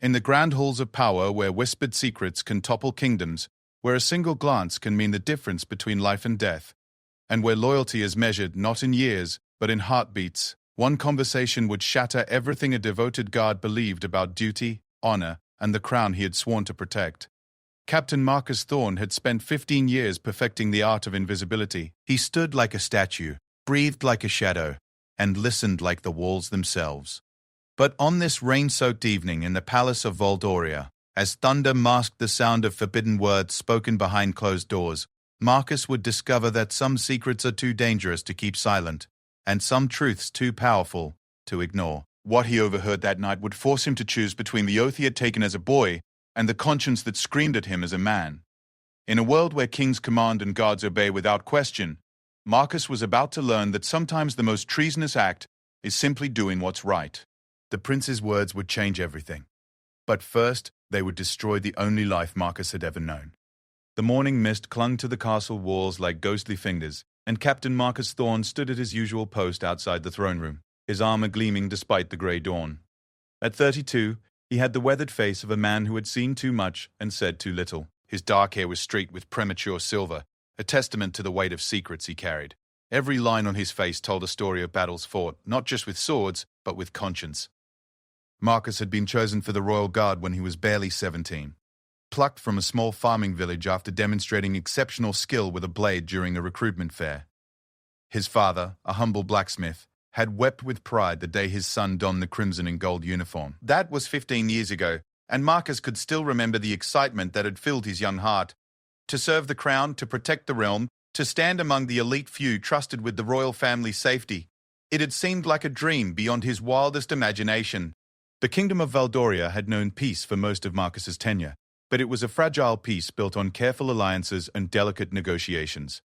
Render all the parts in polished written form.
In the grand halls of power where whispered secrets can topple kingdoms, where a single glance can mean the difference between life and death, and where loyalty is measured not in years, but in heartbeats, one conversation would shatter everything a devoted guard believed about duty, honor, and the crown he had sworn to protect. Captain Marcus Thorne had spent 15 years perfecting the art of invisibility. He stood like a statue, breathed like a shadow, and listened like the walls themselves. But on this rain-soaked evening in the palace of Valdoria, as thunder masked the sound of forbidden words spoken behind closed doors, Marcus would discover that some secrets are too dangerous to keep silent, and some truths too powerful to ignore. What he overheard that night would force him to choose between the oath he had taken as a boy and the conscience that screamed at him as a man. In a world where kings command and gods obey without question, Marcus was about to learn that sometimes the most treasonous act is simply doing what's right. The prince's words would change everything. But first, they would destroy the only life Marcus had ever known. The morning mist clung to the castle walls like ghostly fingers, and Captain Marcus Thorne stood at his usual post outside the throne room, his armor gleaming despite the grey dawn. At 32, he had the weathered face of a man who had seen too much and said too little. His dark hair was streaked with premature silver, a testament to the weight of secrets he carried. Every line on his face told a story of battles fought, not just with swords, but with conscience. Marcus had been chosen for the Royal Guard when he was barely 17. Plucked from a small farming village after demonstrating exceptional skill with a blade during a recruitment fair. His father, a humble blacksmith, had wept with pride the day his son donned the crimson and gold uniform. That was 15 years ago, and Marcus could still remember the excitement that had filled his young heart. To serve the crown, to protect the realm, to stand among the elite few trusted with the royal family's safety. It had seemed like a dream beyond his wildest imagination. The kingdom of Valdoria had known peace for most of Marcus's tenure, but it was a fragile peace built on careful alliances and delicate negotiations.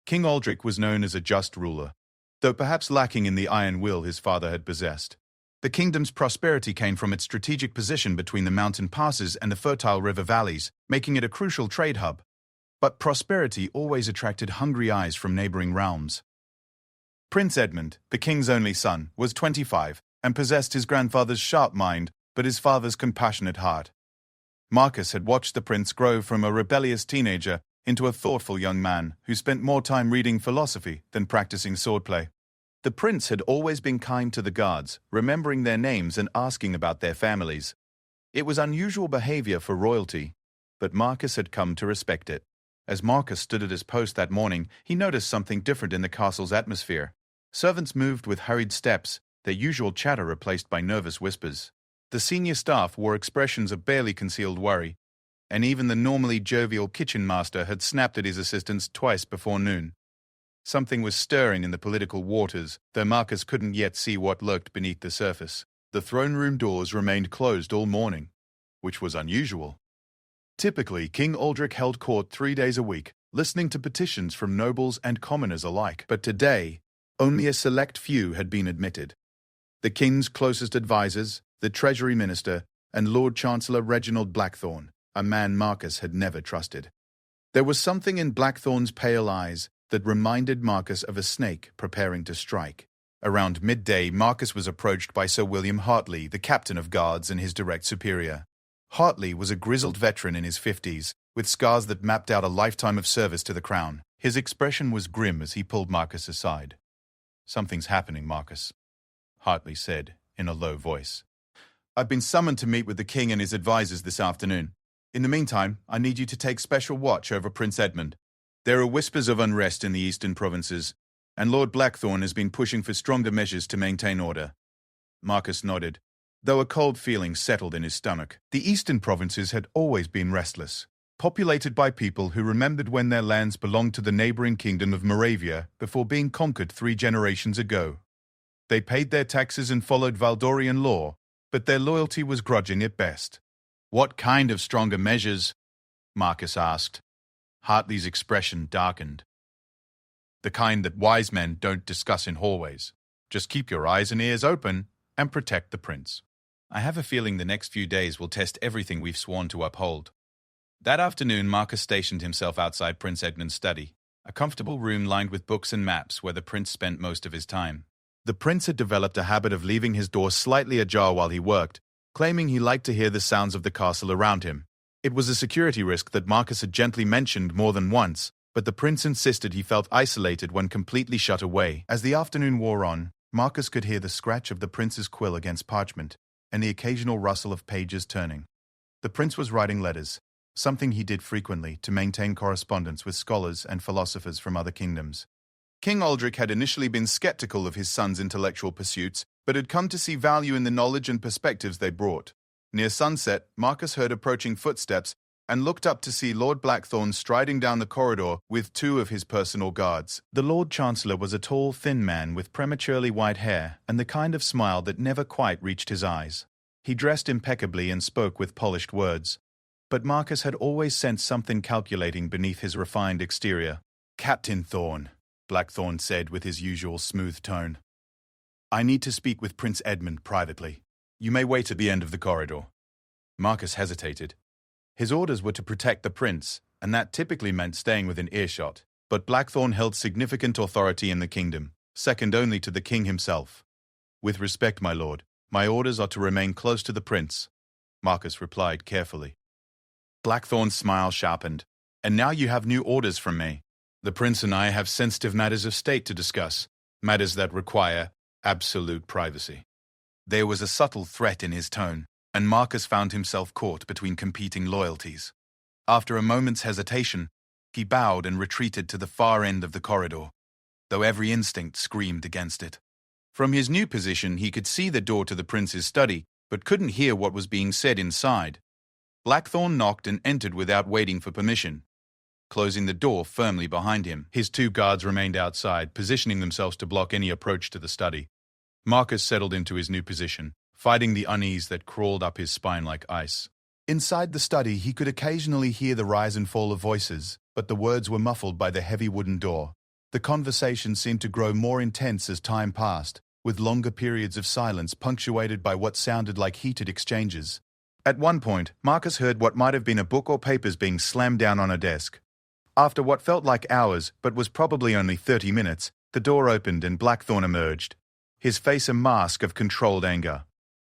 King Aldrich was known as a just ruler, though perhaps lacking in the iron will his father had possessed. The kingdom's prosperity came from its strategic position between the mountain passes and the fertile river valleys, making it a crucial trade hub. But prosperity always attracted hungry eyes from neighboring realms. Prince Edmund, the king's only son, was 25 and possessed his grandfather's sharp mind but his father's compassionate heart. Marcus had watched the prince grow from a rebellious teenager into a thoughtful young man who spent more time reading philosophy than practicing swordplay. The prince had always been kind to the guards, remembering their names and asking about their families. It was unusual behavior for royalty, but Marcus had come to respect it. As Marcus stood at his post that morning, he noticed something different in the castle's atmosphere. Servants moved with hurried steps, their usual chatter replaced by nervous whispers. The senior staff wore expressions of barely concealed worry, and even the normally jovial kitchen master had snapped at his assistants twice before noon. Something was stirring in the political waters, though Marcus couldn't yet see what lurked beneath the surface. The throne room doors remained closed all morning, which was unusual. Typically, King Aldrich held court 3 days a week, listening to petitions from nobles and commoners alike. But today, only a select few had been admitted. The king's closest advisors, the Treasury Minister, and Lord Chancellor Reginald Blackthorne, a man Marcus had never trusted. There was something in Blackthorne's pale eyes that reminded Marcus of a snake preparing to strike. Around midday, Marcus was approached by Sir William Hartley, the captain of guards and his direct superior. Hartley was a grizzled veteran in his 50s, with scars that mapped out a lifetime of service to the crown. His expression was grim as he pulled Marcus aside. "Something's happening, Marcus," Hartley said in a low voice. "I've been summoned to meet with the king and his advisors this afternoon. In the meantime, I need you to take special watch over Prince Edmund. There are whispers of unrest in the eastern provinces, and Lord Blackthorne has been pushing for stronger measures to maintain order." Marcus nodded, though a cold feeling settled in his stomach. The eastern provinces had always been restless, populated by people who remembered when their lands belonged to the neighboring kingdom of Moravia before being conquered 3 generations ago. They paid their taxes and followed Valdorian law, but their loyalty was grudging at best. "What kind of stronger measures?" Marcus asked. Hartley's expression darkened. "The kind that wise men don't discuss in hallways. Just keep your eyes and ears open and protect the prince. I have a feeling the next few days will test everything we've sworn to uphold." That afternoon, Marcus stationed himself outside Prince Edmund's study, a comfortable room lined with books and maps where the prince spent most of his time. The prince had developed a habit of leaving his door slightly ajar while he worked, claiming he liked to hear the sounds of the castle around him. It was a security risk that Marcus had gently mentioned more than once, but the prince insisted he felt isolated when completely shut away. As the afternoon wore on, Marcus could hear the scratch of the prince's quill against parchment and the occasional rustle of pages turning. The prince was writing letters, something he did frequently to maintain correspondence with scholars and philosophers from other kingdoms. King Aldrich had initially been skeptical of his son's intellectual pursuits, but had come to see value in the knowledge and perspectives they brought. Near sunset, Marcus heard approaching footsteps and looked up to see Lord Blackthorn striding down the corridor with two of his personal guards. The Lord Chancellor was a tall, thin man with prematurely white hair and the kind of smile that never quite reached his eyes. He dressed impeccably and spoke with polished words, but Marcus had always sensed something calculating beneath his refined exterior. "Captain Thorn," Blackthorn said with his usual smooth tone. "I need to speak with Prince Edmund privately. You may wait at the end of the corridor." Marcus hesitated. His orders were to protect the prince, and that typically meant staying within earshot. But Blackthorn held significant authority in the kingdom, second only to the king himself. "With respect, my lord, my orders are to remain close to the prince," Marcus replied carefully. Blackthorn's smile sharpened. "And now you have new orders from me. The prince and I have sensitive matters of state to discuss, matters that require absolute privacy." There was a subtle threat in his tone, and Marcus found himself caught between competing loyalties. After a moment's hesitation, he bowed and retreated to the far end of the corridor, though every instinct screamed against it. From his new position, he could see the door to the prince's study, but couldn't hear what was being said inside. Blackthorn knocked and entered without waiting for permission, closing the door firmly behind him. His two guards remained outside, positioning themselves to block any approach to the study. Marcus settled into his new position, fighting the unease that crawled up his spine like ice. Inside the study, he could occasionally hear the rise and fall of voices, but the words were muffled by the heavy wooden door. The conversation seemed to grow more intense as time passed, with longer periods of silence punctuated by what sounded like heated exchanges. At one point, Marcus heard what might have been a book or papers being slammed down on a desk. After what felt like hours, but was probably only 30 minutes, the door opened and Blackthorn emerged, his face a mask of controlled anger.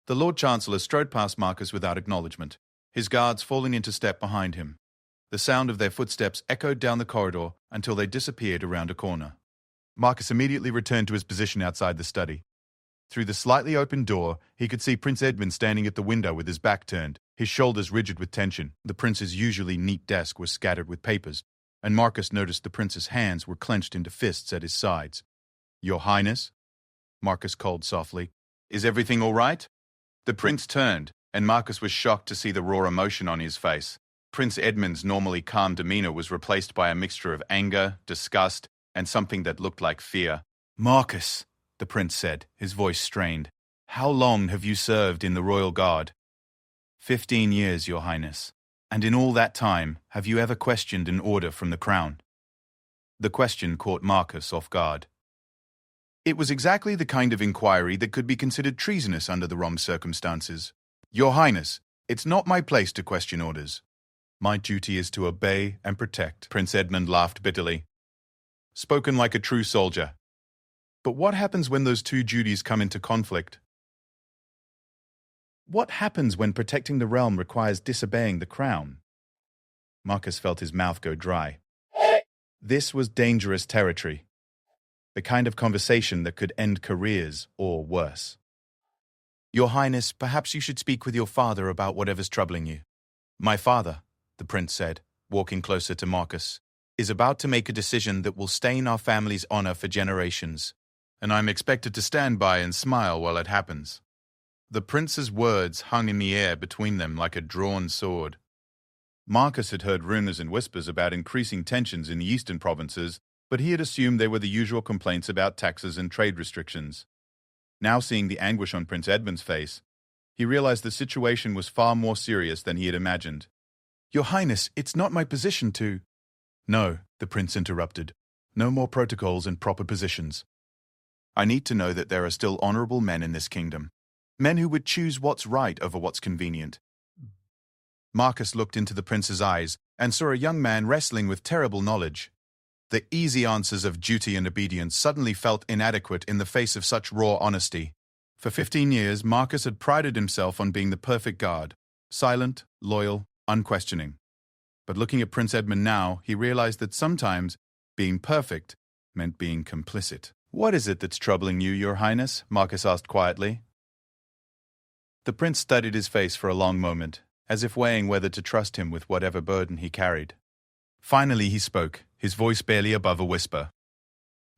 The Lord Chancellor strode past Marcus without acknowledgement, his guards falling into step behind him. The sound of their footsteps echoed down the corridor until they disappeared around a corner. Marcus immediately returned to his position outside the study. Through the slightly open door, he could see Prince Edmund standing at the window with his back turned, his shoulders rigid with tension. The prince's usually neat desk was scattered with papers, and Marcus noticed the prince's hands were clenched into fists at his sides. "Your Highness?" Marcus called softly. "Is everything all right?" The prince turned, and Marcus was shocked to see the raw emotion on his face. Prince Edmund's normally calm demeanor was replaced by a mixture of anger, disgust, and something that looked like fear. "Marcus," the prince said, his voice strained, "how long have you served in the royal guard?" 15 years, Your Highness. And in all that time, have you ever questioned an order from the crown?" The question caught Marcus off guard. It was exactly the kind of inquiry that could be considered treasonous under the wrong circumstances. "Your Highness, it's not my place to question orders. My duty is to obey and protect." Prince Edmund laughed bitterly. "Spoken like a true soldier. But what happens when those two duties come into conflict? What happens when protecting the realm requires disobeying the crown?" Marcus felt his mouth go dry. This was dangerous territory. The kind of conversation that could end careers or worse. "Your Highness, perhaps you should speak with your father about whatever's troubling you." "My father," the prince said, walking closer to Marcus, "is about to make a decision that will stain our family's honor for generations, and I'm expected to stand by and smile while it happens." The prince's words hung in the air between them like a drawn sword. Marcus had heard rumors and whispers about increasing tensions in the eastern provinces, but he had assumed they were the usual complaints about taxes and trade restrictions. Now seeing the anguish on Prince Edmund's face, he realized the situation was far more serious than he had imagined. "Your Highness, it's not my position to—" "No," the prince interrupted. "No more protocols and proper positions. I need to know that there are still honorable men in this kingdom. Men who would choose what's right over what's convenient." Marcus looked into the prince's eyes and saw a young man wrestling with terrible knowledge. The easy answers of duty and obedience suddenly felt inadequate in the face of such raw honesty. For 15 years, Marcus had prided himself on being the perfect guard, silent, loyal, unquestioning. But looking at Prince Edmund now, he realized that sometimes being perfect meant being complicit. "What is it that's troubling you, Your Highness?" Marcus asked quietly. The prince studied his face for a long moment, as if weighing whether to trust him with whatever burden he carried. Finally he spoke, his voice barely above a whisper.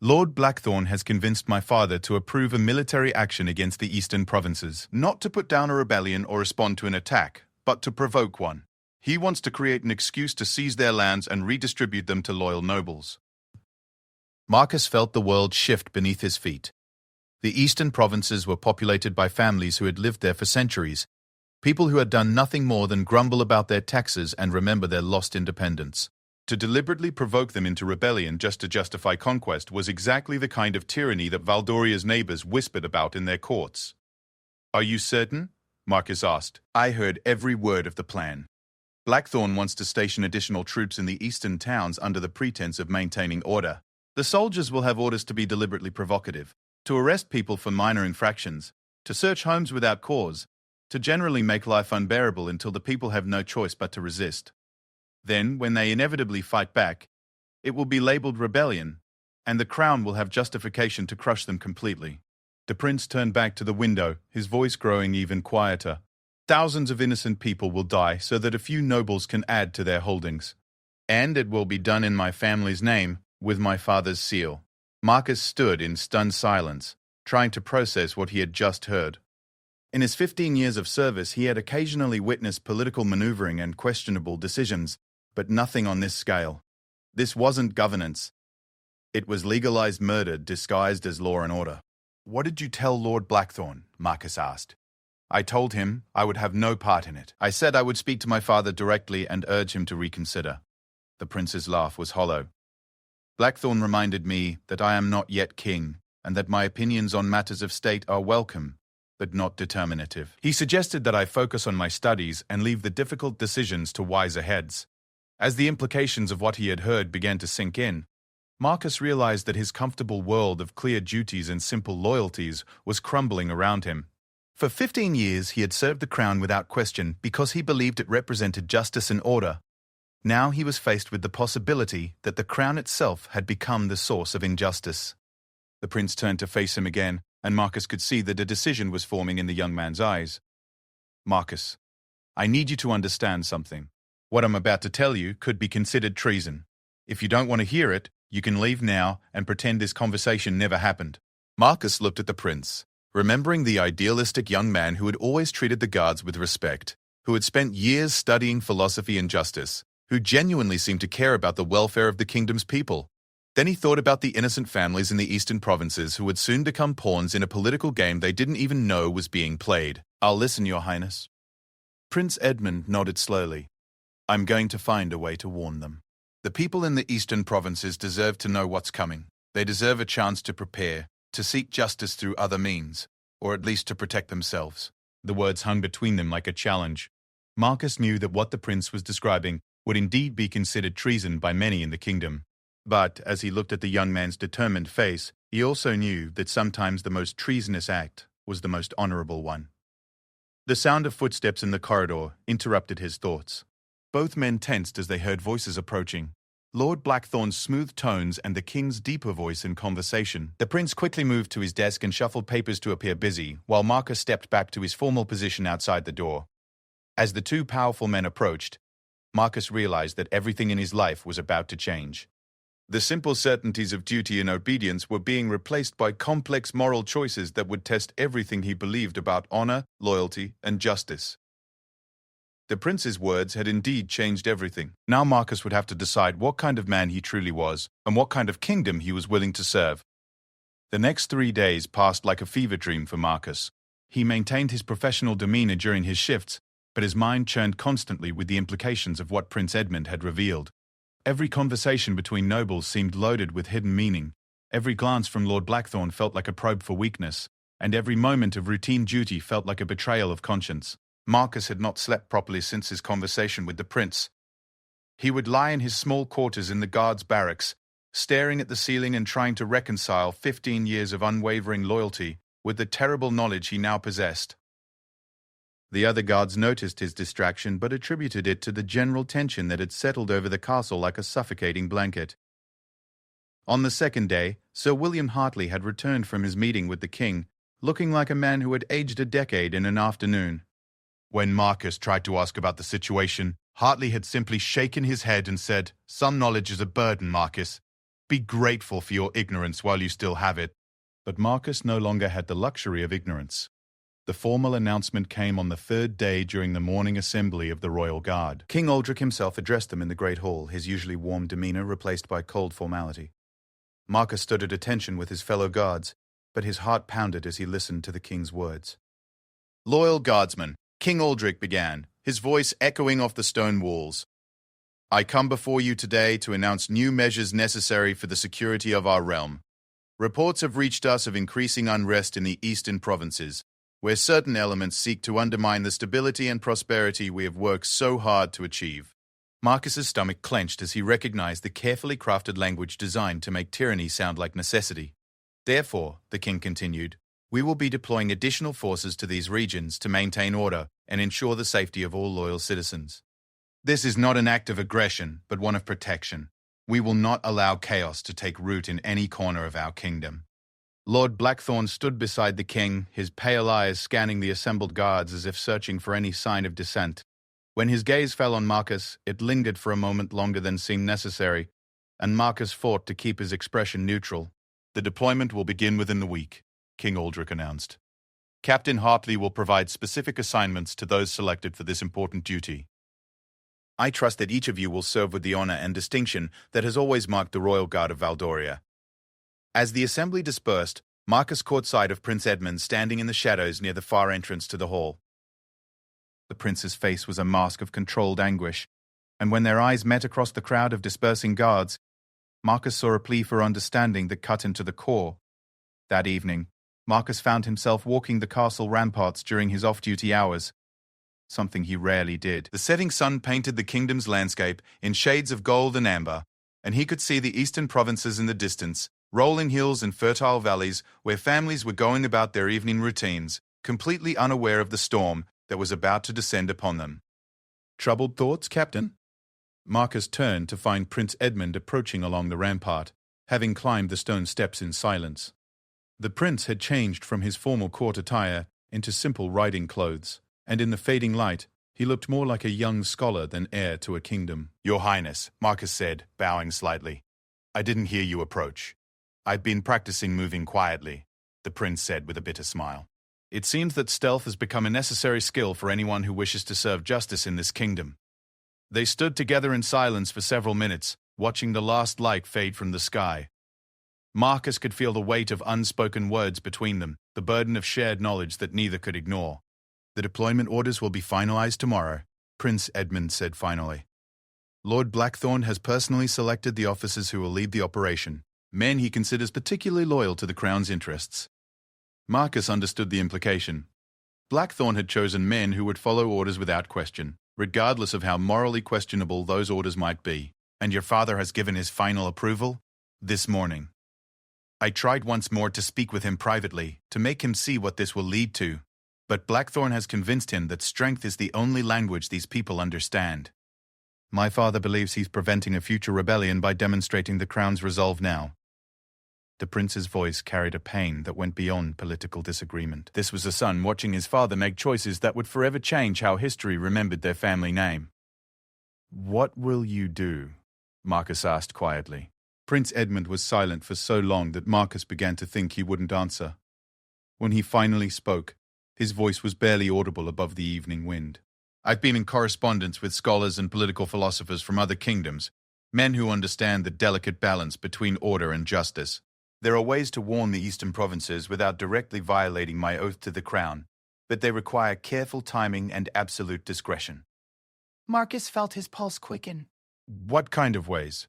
"Lord Blackthorn has convinced my father to approve a military action against the eastern provinces, not to put down a rebellion or respond to an attack, but to provoke one. He wants to create an excuse to seize their lands and redistribute them to loyal nobles." Marcus felt the world shift beneath his feet. The eastern provinces were populated by families who had lived there for centuries, people who had done nothing more than grumble about their taxes and remember their lost independence. To deliberately provoke them into rebellion just to justify conquest was exactly the kind of tyranny that Valdoria's neighbors whispered about in their courts. "Are you certain?" Marcus asked. "I heard every word of the plan. Blackthorn wants to station additional troops in the eastern towns under the pretense of maintaining order. The soldiers will have orders to be deliberately provocative, to arrest people for minor infractions, to search homes without cause, to generally make life unbearable until the people have no choice but to resist. Then, when they inevitably fight back, it will be labeled rebellion, and the crown will have justification to crush them completely." The prince turned back to the window, his voice growing even quieter. "Thousands of innocent people will die so that a few nobles can add to their holdings. And it will be done in my family's name, with my father's seal." Marcus stood in stunned silence, trying to process what he had just heard. In his 15 years of service, he had occasionally witnessed political maneuvering and questionable decisions, but nothing on this scale. This wasn't governance. It was legalized murder disguised as law and order. "What did you tell Lord Blackthorn?" Marcus asked. "I told him I would have no part in it. I said I would speak to my father directly and urge him to reconsider." The prince's laugh was hollow. "Blackthorn reminded me that I am not yet king, and that my opinions on matters of state are welcome, but not determinative. He suggested that I focus on my studies and leave the difficult decisions to wiser heads." As the implications of what he had heard began to sink in, Marcus realized that his comfortable world of clear duties and simple loyalties was crumbling around him. For 15 years he had served the crown without question because he believed it represented justice and order. Now he was faced with the possibility that the crown itself had become the source of injustice. The prince turned to face him again, and Marcus could see that a decision was forming in the young man's eyes. "Marcus, I need you to understand something. What I'm about to tell you could be considered treason. If you don't want to hear it, you can leave now and pretend this conversation never happened." Marcus looked at the prince, remembering the idealistic young man who had always treated the guards with respect, who had spent years studying philosophy and justice, who genuinely seemed to care about the welfare of the kingdom's people. Then he thought about the innocent families in the eastern provinces who would soon become pawns in a political game they didn't even know was being played. "I'll listen, Your Highness." Prince Edmund nodded slowly. "I'm going to find a way to warn them. The people in the eastern provinces deserve to know what's coming. They deserve a chance to prepare, to seek justice through other means, or at least to protect themselves." The words hung between them like a challenge. Marcus knew that what the prince was describing would indeed be considered treason by many in the kingdom. But as he looked at the young man's determined face, he also knew that sometimes the most treasonous act was the most honorable one. The sound of footsteps in the corridor interrupted his thoughts. Both men tensed as they heard voices approaching. Lord Blackthorn's smooth tones and the king's deeper voice in conversation. The prince quickly moved to his desk and shuffled papers to appear busy, while Marcus stepped back to his formal position outside the door. As the two powerful men approached, Marcus realized that everything in his life was about to change. The simple certainties of duty and obedience were being replaced by complex moral choices that would test everything he believed about honor, loyalty, and justice. The prince's words had indeed changed everything. Now Marcus would have to decide what kind of man he truly was and what kind of kingdom he was willing to serve. The next 3 days passed like a fever dream for Marcus. He maintained his professional demeanor during his shifts, but his mind churned constantly with the implications of what Prince Edmund had revealed. Every conversation between nobles seemed loaded with hidden meaning. Every glance from Lord Blackthorn felt like a probe for weakness, and every moment of routine duty felt like a betrayal of conscience. Marcus had not slept properly since his conversation with the prince. He would lie in his small quarters in the guards' barracks, staring at the ceiling and trying to reconcile 15 years of unwavering loyalty with the terrible knowledge he now possessed. The other guards noticed his distraction but attributed it to the general tension that had settled over the castle like a suffocating blanket. On the second day, Sir William Hartley had returned from his meeting with the king, looking like a man who had aged a decade in an afternoon. When Marcus tried to ask about the situation, Hartley had simply shaken his head and said, "Some knowledge is a burden, Marcus. Be grateful for your ignorance while you still have it." But Marcus no longer had the luxury of ignorance. The formal announcement came on the third day during the morning assembly of the Royal Guard. King Aldrich himself addressed them in the Great Hall, his usually warm demeanor replaced by cold formality. Marcus stood at attention with his fellow guards, but his heart pounded as he listened to the king's words. "Loyal guardsmen," King Aldrich began, his voice echoing off the stone walls. "I come before you today to announce new measures necessary for the security of our realm. Reports have reached us of increasing unrest in the eastern provinces, where certain elements seek to undermine the stability and prosperity we have worked so hard to achieve." Marcus's stomach clenched as he recognized the carefully crafted language designed to make tyranny sound like necessity. "Therefore," the king continued, "we will be deploying additional forces to these regions to maintain order and ensure the safety of all loyal citizens. This is not an act of aggression, but one of protection. We will not allow chaos to take root in any corner of our kingdom." Lord Blackthorne stood beside the king, his pale eyes scanning the assembled guards as if searching for any sign of dissent. When his gaze fell on Marcus, it lingered for a moment longer than seemed necessary, and Marcus fought to keep his expression neutral. "The deployment will begin within the week," King Aldrich announced. "Captain Hartley will provide specific assignments to those selected for this important duty. I trust that each of you will serve with the honor and distinction that has always marked the Royal Guard of Valdoria." As the assembly dispersed, Marcus caught sight of Prince Edmund standing in the shadows near the far entrance to the hall. The prince's face was a mask of controlled anguish, and when their eyes met across the crowd of dispersing guards, Marcus saw a plea for understanding that cut into the core. That evening, Marcus found himself walking the castle ramparts during his off-duty hours, something he rarely did. The setting sun painted the kingdom's landscape in shades of gold and amber, and he could see the eastern provinces in the distance, rolling hills and fertile valleys where families were going about their evening routines, completely unaware of the storm that was about to descend upon them. "Troubled thoughts, Captain?" Marcus turned to find Prince Edmund approaching along the rampart, having climbed the stone steps in silence. The prince had changed from his formal court attire into simple riding clothes, and in the fading light, he looked more like a young scholar than heir to a kingdom. "Your Highness," Marcus said, bowing slightly. "I didn't hear you approach." "I've been practicing moving quietly," the prince said with a bitter smile. "It seems that stealth has become a necessary skill for anyone who wishes to serve justice in this kingdom." They stood together in silence for several minutes, watching the last light fade from the sky. Marcus could feel the weight of unspoken words between them, the burden of shared knowledge that neither could ignore. "The deployment orders will be finalized tomorrow," Prince Edmund said finally. "Lord Blackthorne has personally selected the officers who will lead the operation, men he considers particularly loyal to the Crown's interests." Marcus understood the implication. Blackthorne had chosen men who would follow orders without question, regardless of how morally questionable those orders might be. "And your father has given his final approval?" "This morning. I tried once more to speak with him privately, to make him see what this will lead to. But Blackthorne has convinced him that strength is the only language these people understand. My father believes he's preventing a future rebellion by demonstrating the Crown's resolve now." The prince's voice carried a pain that went beyond political disagreement. This was a son watching his father make choices that would forever change how history remembered their family name. "What will you do?" Marcus asked quietly. Prince Edmund was silent for so long that Marcus began to think he wouldn't answer. When he finally spoke, his voice was barely audible above the evening wind. "I've been in correspondence with scholars and political philosophers from other kingdoms, men who understand the delicate balance between order and justice. There are ways to warn the eastern provinces without directly violating my oath to the crown, but they require careful timing and absolute discretion." Marcus felt his pulse quicken. "What kind of ways?"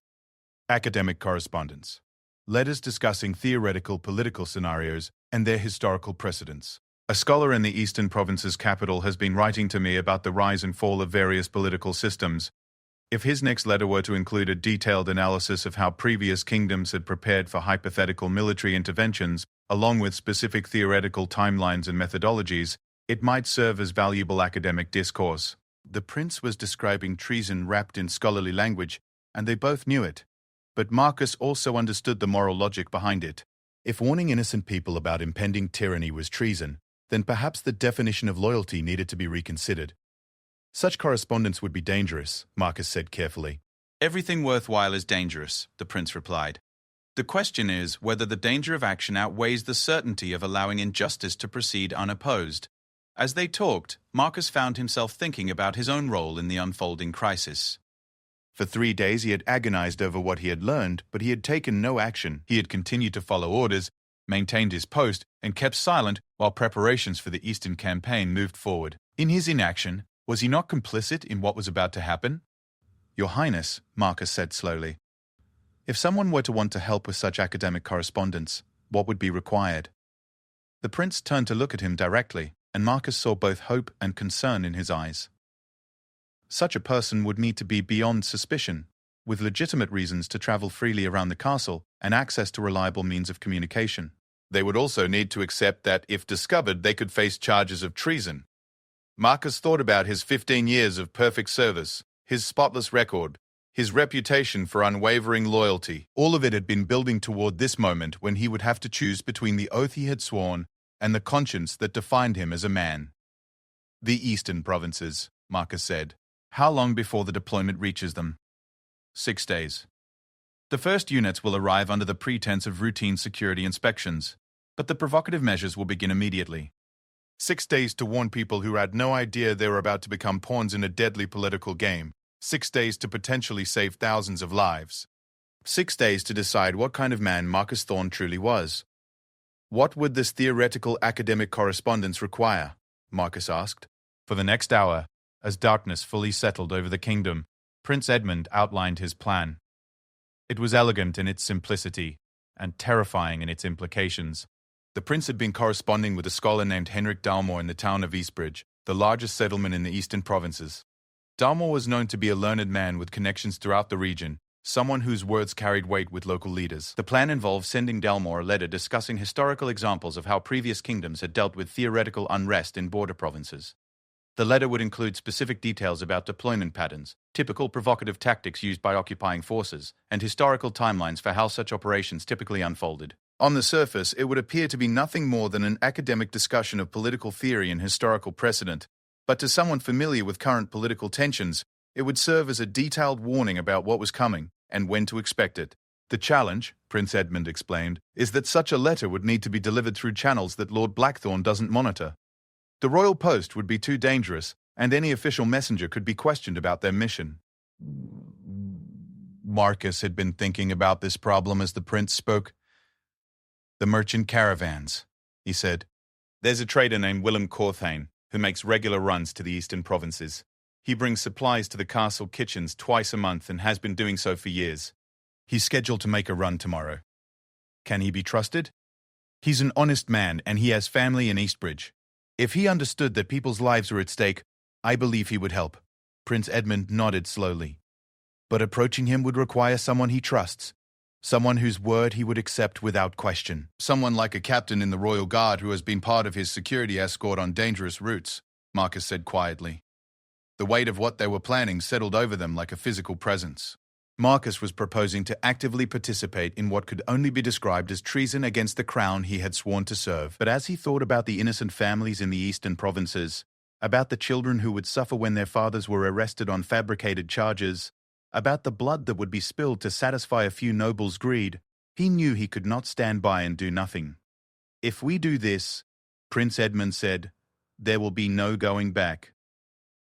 "Academic correspondence. Letters discussing theoretical political scenarios and their historical precedents. A scholar in the eastern province's capital has been writing to me about the rise and fall of various political systems. If his next letter were to include a detailed analysis of how previous kingdoms had prepared for hypothetical military interventions, Along with specific theoretical timelines and methodologies, it might serve as valuable academic discourse. The prince was describing treason wrapped in scholarly language, and they both knew it. But Marcus also understood the moral logic behind it. If warning innocent people about impending tyranny was treason, then perhaps the definition of loyalty needed to be reconsidered. Such correspondence would be dangerous, Marcus said carefully. Everything worthwhile is dangerous, the prince replied. The question is whether the danger of action outweighs the certainty of allowing injustice to proceed unopposed. As they talked, Marcus found himself thinking about his own role in the unfolding crisis. For 3 days he had agonized over what he had learned, but he had taken no action. He had continued to follow orders, maintained his post, and kept silent while preparations for the Eastern campaign moved forward. In his inaction, was he not complicit in what was about to happen? Your Highness, Marcus said slowly, if someone were to want to help with such academic correspondence, what would be required? The prince turned to look at him directly, and Marcus saw both hope and concern in his eyes. Such a person would need to be beyond suspicion, with legitimate reasons to travel freely around the castle and access to reliable means of communication. They would also need to accept that, if discovered, they could face charges of treason. Marcus thought about his 15 years of perfect service, his spotless record, his reputation for unwavering loyalty. All of it had been building toward this moment when he would have to choose between the oath he had sworn and the conscience that defined him as a man. The Eastern provinces, Marcus said. How long before the deployment reaches them? 6 days. The first units will arrive under the pretense of routine security inspections, but the provocative measures will begin immediately. 6 days to warn people who had no idea they were about to become pawns in a deadly political game. 6 days to potentially save thousands of lives. 6 days to decide what kind of man Marcus Thorne truly was. What would this theoretical academic correspondence require? Marcus asked. For the next hour, as darkness fully settled over the kingdom, Prince Edmund outlined his plan. It was elegant in its simplicity and terrifying in its implications. The prince had been corresponding with a scholar named Henrik Dalmor in the town of Eastbridge, the largest settlement in the eastern provinces. Dalmor was known to be a learned man with connections throughout the region, someone whose words carried weight with local leaders. The plan involved sending Dalmor a letter discussing historical examples of how previous kingdoms had dealt with theoretical unrest in border provinces. The letter would include specific details about deployment patterns, typical provocative tactics used by occupying forces, and historical timelines for how such operations typically unfolded. On the surface, it would appear to be nothing more than an academic discussion of political theory and historical precedent, but to someone familiar with current political tensions, it would serve as a detailed warning about what was coming and when to expect it. The challenge, Prince Edmund explained, is that such a letter would need to be delivered through channels that Lord Blackthorn doesn't monitor. The royal post would be too dangerous, and any official messenger could be questioned about their mission. Marcus had been thinking about this problem as the prince spoke. The merchant caravans, he said. There's a trader named Willem Corthane who makes regular runs to the eastern provinces. He brings supplies to the castle kitchens twice a month and has been doing so for years. He's scheduled to make a run tomorrow. Can he be trusted? He's an honest man and he has family in Eastbridge. If he understood that people's lives were at stake, I believe he would help. Prince Edmund nodded slowly. But approaching him would require someone he trusts, someone whose word he would accept without question. Someone like a captain in the Royal Guard who has been part of his security escort on dangerous routes, Marcus said quietly. The weight of what they were planning settled over them like a physical presence. Marcus was proposing to actively participate in what could only be described as treason against the crown he had sworn to serve. But as he thought about the innocent families in the eastern provinces, about the children who would suffer when their fathers were arrested on fabricated charges, about the blood that would be spilled to satisfy a few nobles' greed, he knew he could not stand by and do nothing. If we do this, Prince Edmund said, there will be no going back.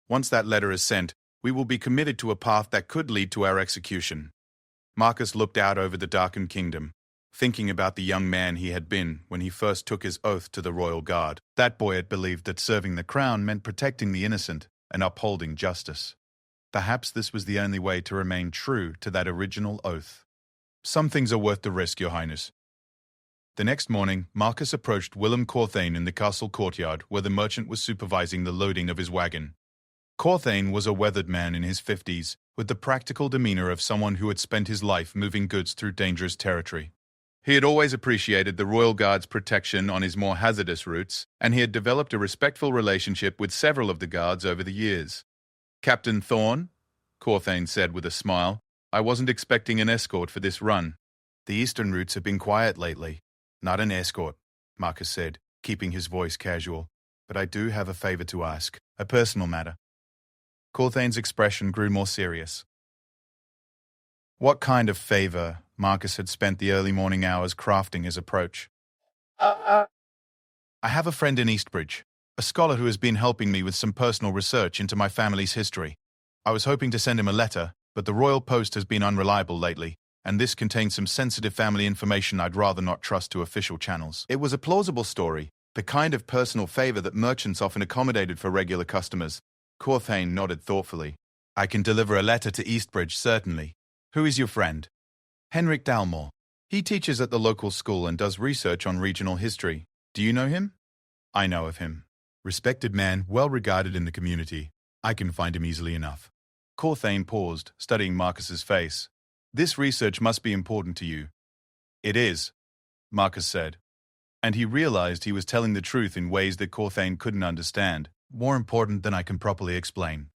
Once that letter is sent, we will be committed to a path that could lead to our execution. Marcus looked out over the darkened kingdom, thinking about the young man he had been when he first took his oath to the Royal Guard. That boy had believed that serving the crown meant protecting the innocent and upholding justice. Perhaps this was the only way to remain true to that original oath. Some things are worth the risk, Your Highness. The next morning, Marcus approached Willem Corthane in the castle courtyard where the merchant was supervising the loading of his wagon. Corthane was a weathered man in his 50s, with the practical demeanor of someone who had spent his life moving goods through dangerous territory. He had always appreciated the Royal Guard's protection on his more hazardous routes, and he had developed a respectful relationship with several of the guards over the years. "Captain Thorne," Corthane said with a smile, "I wasn't expecting an escort for this run." "The eastern routes have been quiet lately. Not an escort," Marcus said, keeping his voice casual. "But I do have a favor to ask, a personal matter." Corthane's expression grew more serious. What kind of favor? Marcus had spent the early morning hours crafting his approach. "I have a friend in Eastbridge, a scholar who has been helping me with some personal research into my family's history. I was hoping to send him a letter, but the royal post has been unreliable lately, and this contains some sensitive family information I'd rather not trust to official channels." It was a plausible story, the kind of personal favor that merchants often accommodated for regular customers. Corthane nodded thoughtfully. "I can deliver a letter to Eastbridge, certainly. Who is your friend?" "Henrik Dalmore. He teaches at the local school and does research on regional history. Do you know him?" "I know of him. Respected man, well regarded in the community. I can find him easily enough." Corthane paused, studying Marcus's face. "This research must be important to you." "It is," Marcus said. And he realized he was telling the truth in ways that Corthane couldn't understand, more important than I can properly explain.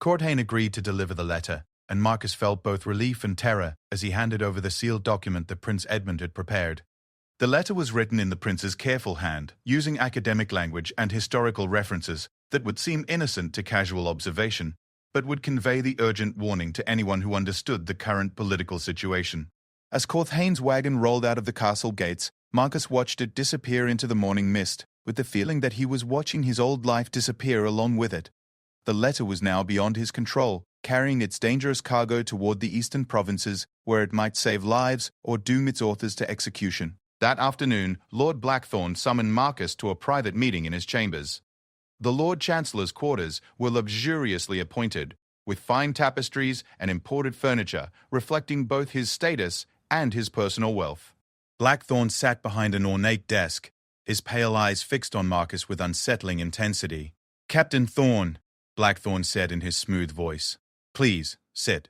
Corthane agreed to deliver the letter, and Marcus felt both relief and terror as he handed over the sealed document that Prince Edmund had prepared. The letter was written in the prince's careful hand, using academic language and historical references that would seem innocent to casual observation, but would convey the urgent warning to anyone who understood the current political situation. As Corthane's wagon rolled out of the castle gates, Marcus watched it disappear into the morning mist, with the feeling that he was watching his old life disappear along with it. The letter was now beyond his control, carrying its dangerous cargo toward the eastern provinces, where it might save lives or doom its authors to execution. That afternoon, Lord Blackthorne summoned Marcus to a private meeting in his chambers. The Lord Chancellor's quarters were luxuriously appointed, with fine tapestries and imported furniture reflecting both his status and his personal wealth. Blackthorne sat behind an ornate desk, his pale eyes fixed on Marcus with unsettling intensity. "Captain Thorne," Blackthorne said in his smooth voice, "please, sit."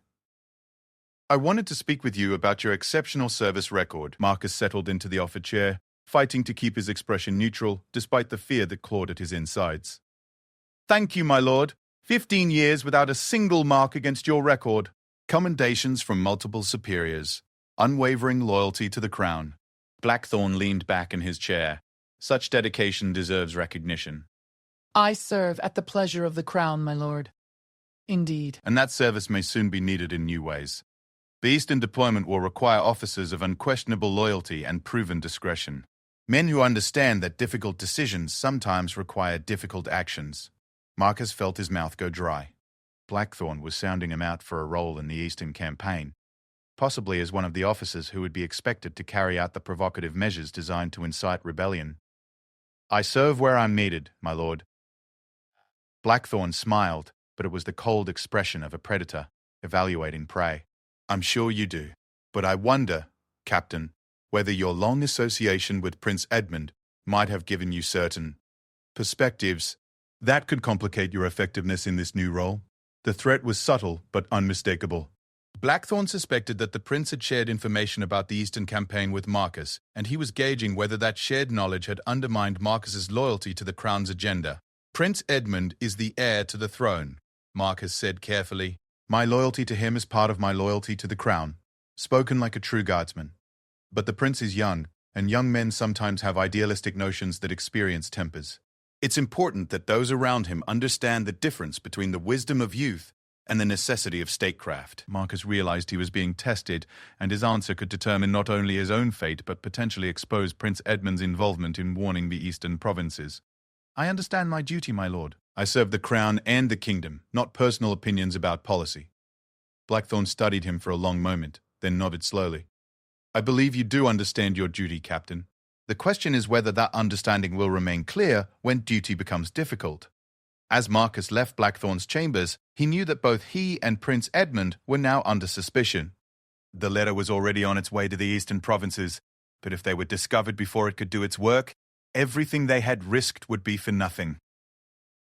"I wanted to speak with you about your exceptional service record." Marcus settled into the offered chair, fighting to keep his expression neutral, despite the fear that clawed at his insides. "Thank you, my lord. 15 years without a single mark against your record. Commendations from multiple superiors. Unwavering loyalty to the crown." Blackthorne leaned back in his chair. "Such dedication deserves recognition." I serve at the pleasure of the crown, my lord. Indeed. "And that service may soon be needed in new ways. The Eastern deployment will require officers of unquestionable loyalty and proven discretion. Men who understand that difficult decisions sometimes require difficult actions." Marcus felt his mouth go dry. Blackthorne was sounding him out for a role in the Eastern campaign, possibly as one of the officers who would be expected to carry out the provocative measures designed to incite rebellion. "I serve where I'm needed, my lord." Blackthorne smiled, but it was the cold expression of a predator, evaluating prey. "I'm sure you do. But I wonder, Captain, whether your long association with Prince Edmund might have given you certain perspectives that could complicate your effectiveness in this new role." The threat was subtle but unmistakable. Blackthorne suspected that the prince had shared information about the Eastern campaign with Marcus, and he was gauging whether that shared knowledge had undermined Marcus's loyalty to the crown's agenda. "Prince Edmund is the heir to the throne," Marcus said carefully. "My loyalty to him is part of my loyalty to the crown," spoken like a true guardsman. "But the prince is young, and young men sometimes have idealistic notions that experience tempers. It's important that those around him understand the difference between the wisdom of youth and the necessity of statecraft." Marcus realized he was being tested, and his answer could determine not only his own fate but potentially expose Prince Edmund's involvement in warning the eastern provinces. "I understand my duty, my lord. I serve the crown and the kingdom, not personal opinions about policy." Blackthorne studied him for a long moment, then nodded slowly. "I believe you do understand your duty, Captain. The question is whether that understanding will remain clear when duty becomes difficult." As Marcus left Blackthorne's chambers, he knew that both he and Prince Edmund were now under suspicion. The letter was already on its way to the eastern provinces, but if they were discovered before it could do its work, everything they had risked would be for nothing.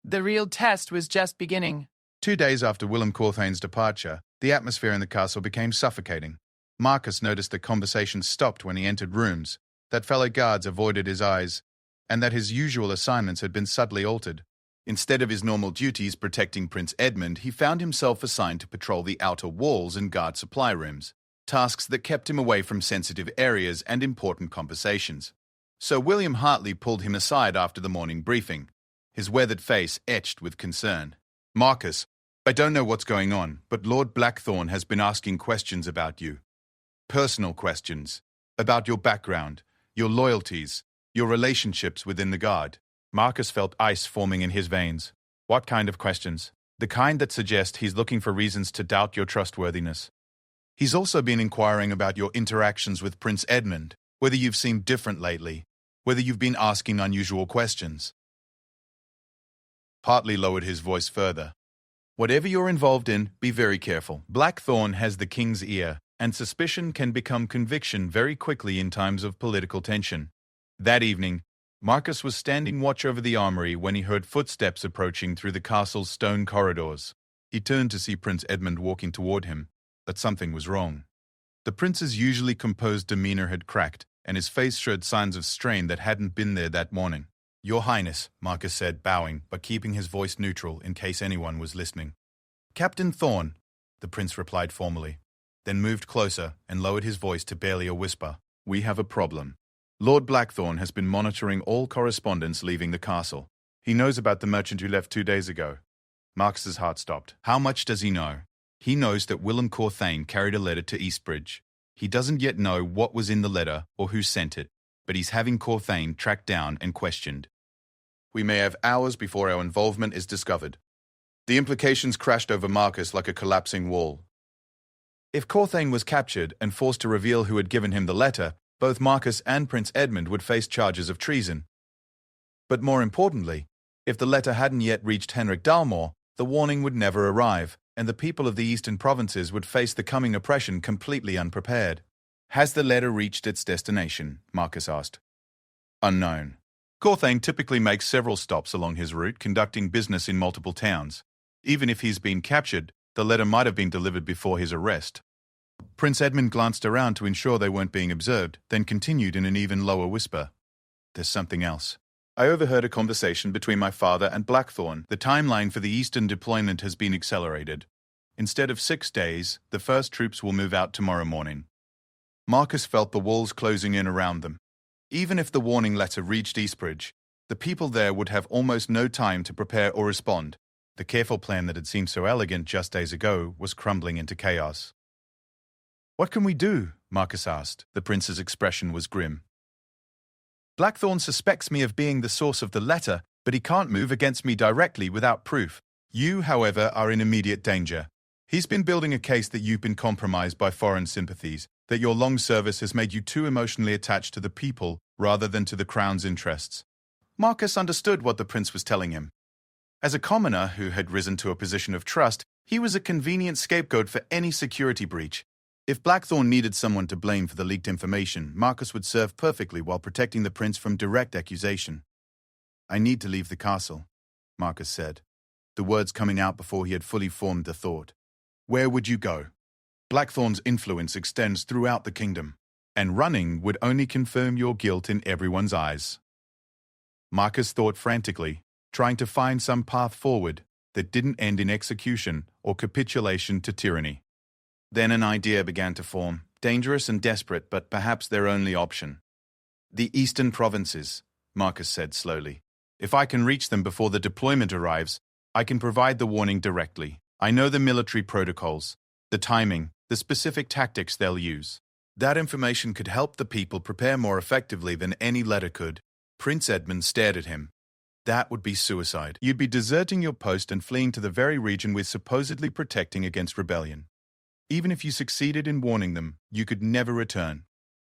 The real test was just beginning. 2 days after Willem Corthane's departure, the atmosphere in the castle became suffocating. Marcus noticed that conversations stopped when he entered rooms, that fellow guards avoided his eyes, and that his usual assignments had been subtly altered. Instead of his normal duties protecting Prince Edmund, he found himself assigned to patrol the outer walls and guard supply rooms, tasks that kept him away from sensitive areas and important conversations. Sir William Hartley pulled him aside after the morning briefing, his weathered face etched with concern. "Marcus, I don't know what's going on, but Lord Blackthorne has been asking questions about you. Personal questions, about your background, your loyalties, your relationships within the Guard." Marcus felt ice forming in his veins. "What kind of questions?" "The kind that suggest he's looking for reasons to doubt your trustworthiness. He's also been inquiring about your interactions with Prince Edmund, whether you've seemed different lately, whether you've been asking unusual questions." Hartley lowered his voice further. "Whatever you're involved in, be very careful. Blackthorne has the king's ear, and suspicion can become conviction very quickly in times of political tension." That evening, Marcus was standing watch over the armory when he heard footsteps approaching through the castle's stone corridors. He turned to see Prince Edmund walking toward him, but something was wrong. The prince's usually composed demeanor had cracked, and his face showed signs of strain that hadn't been there that morning. "Your Highness," Marcus said, bowing, but keeping his voice neutral in case anyone was listening. "Captain Thorne," the prince replied formally, then moved closer and lowered his voice to barely a whisper. "We have a problem. Lord Blackthorne has been monitoring all correspondence leaving the castle. He knows about the merchant who left 2 days ago." Marcus's heart stopped. How much does he know? He knows that Willem Corthane carried a letter to Eastbridge. He doesn't yet know what was in the letter or who sent it, but he's having Corthane tracked down and questioned. We may have hours before our involvement is discovered. The implications crashed over Marcus like a collapsing wall. If Corthane was captured and forced to reveal who had given him the letter, both Marcus and Prince Edmund would face charges of treason. But more importantly, if the letter hadn't yet reached Henrik Dalmor, the warning would never arrive, and the people of the eastern provinces would face the coming oppression completely unprepared. "Has the letter reached its destination?" Marcus asked. "Unknown. Corthane typically makes several stops along his route, conducting business in multiple towns. Even if he's been captured, the letter might have been delivered before his arrest." Prince Edmund glanced around to ensure they weren't being observed, then continued in an even lower whisper. "There's something else. I overheard a conversation between my father and Blackthorne. The timeline for the eastern deployment has been accelerated. Instead of 6 days, the first troops will move out tomorrow morning." Marcus felt the walls closing in around them. Even if the warning letter reached Eastbridge, the people there would have almost no time to prepare or respond. The careful plan that had seemed so elegant just days ago was crumbling into chaos. "What can we do?" Marcus asked. The prince's expression was grim. "Blackthorne suspects me of being the source of the letter, but he can't move against me directly without proof. You, however, are in immediate danger. He's been building a case that you've been compromised by foreign sympathies, that your long service has made you too emotionally attached to the people rather than to the crown's interests." Marcus understood what the prince was telling him. As a commoner who had risen to a position of trust, he was a convenient scapegoat for any security breach. If Blackthorne needed someone to blame for the leaked information, Marcus would serve perfectly while protecting the prince from direct accusation. "I need to leave the castle," Marcus said, the words coming out before he had fully formed the thought. "Where would you go?" "Blackthorne's influence extends throughout the kingdom, and running would only confirm your guilt in everyone's eyes." Marcus thought frantically, trying to find some path forward that didn't end in execution or capitulation to tyranny. Then an idea began to form, dangerous and desperate, but perhaps their only option. "The eastern provinces," Marcus said slowly. "If I can reach them before the deployment arrives, I can provide the warning directly. I know the military protocols, the timing, the specific tactics they'll use. That information could help the people prepare more effectively than any letter could." Prince Edmund stared at him. "That would be suicide. You'd be deserting your post and fleeing to the very region we're supposedly protecting against rebellion. Even if you succeeded in warning them, you could never return.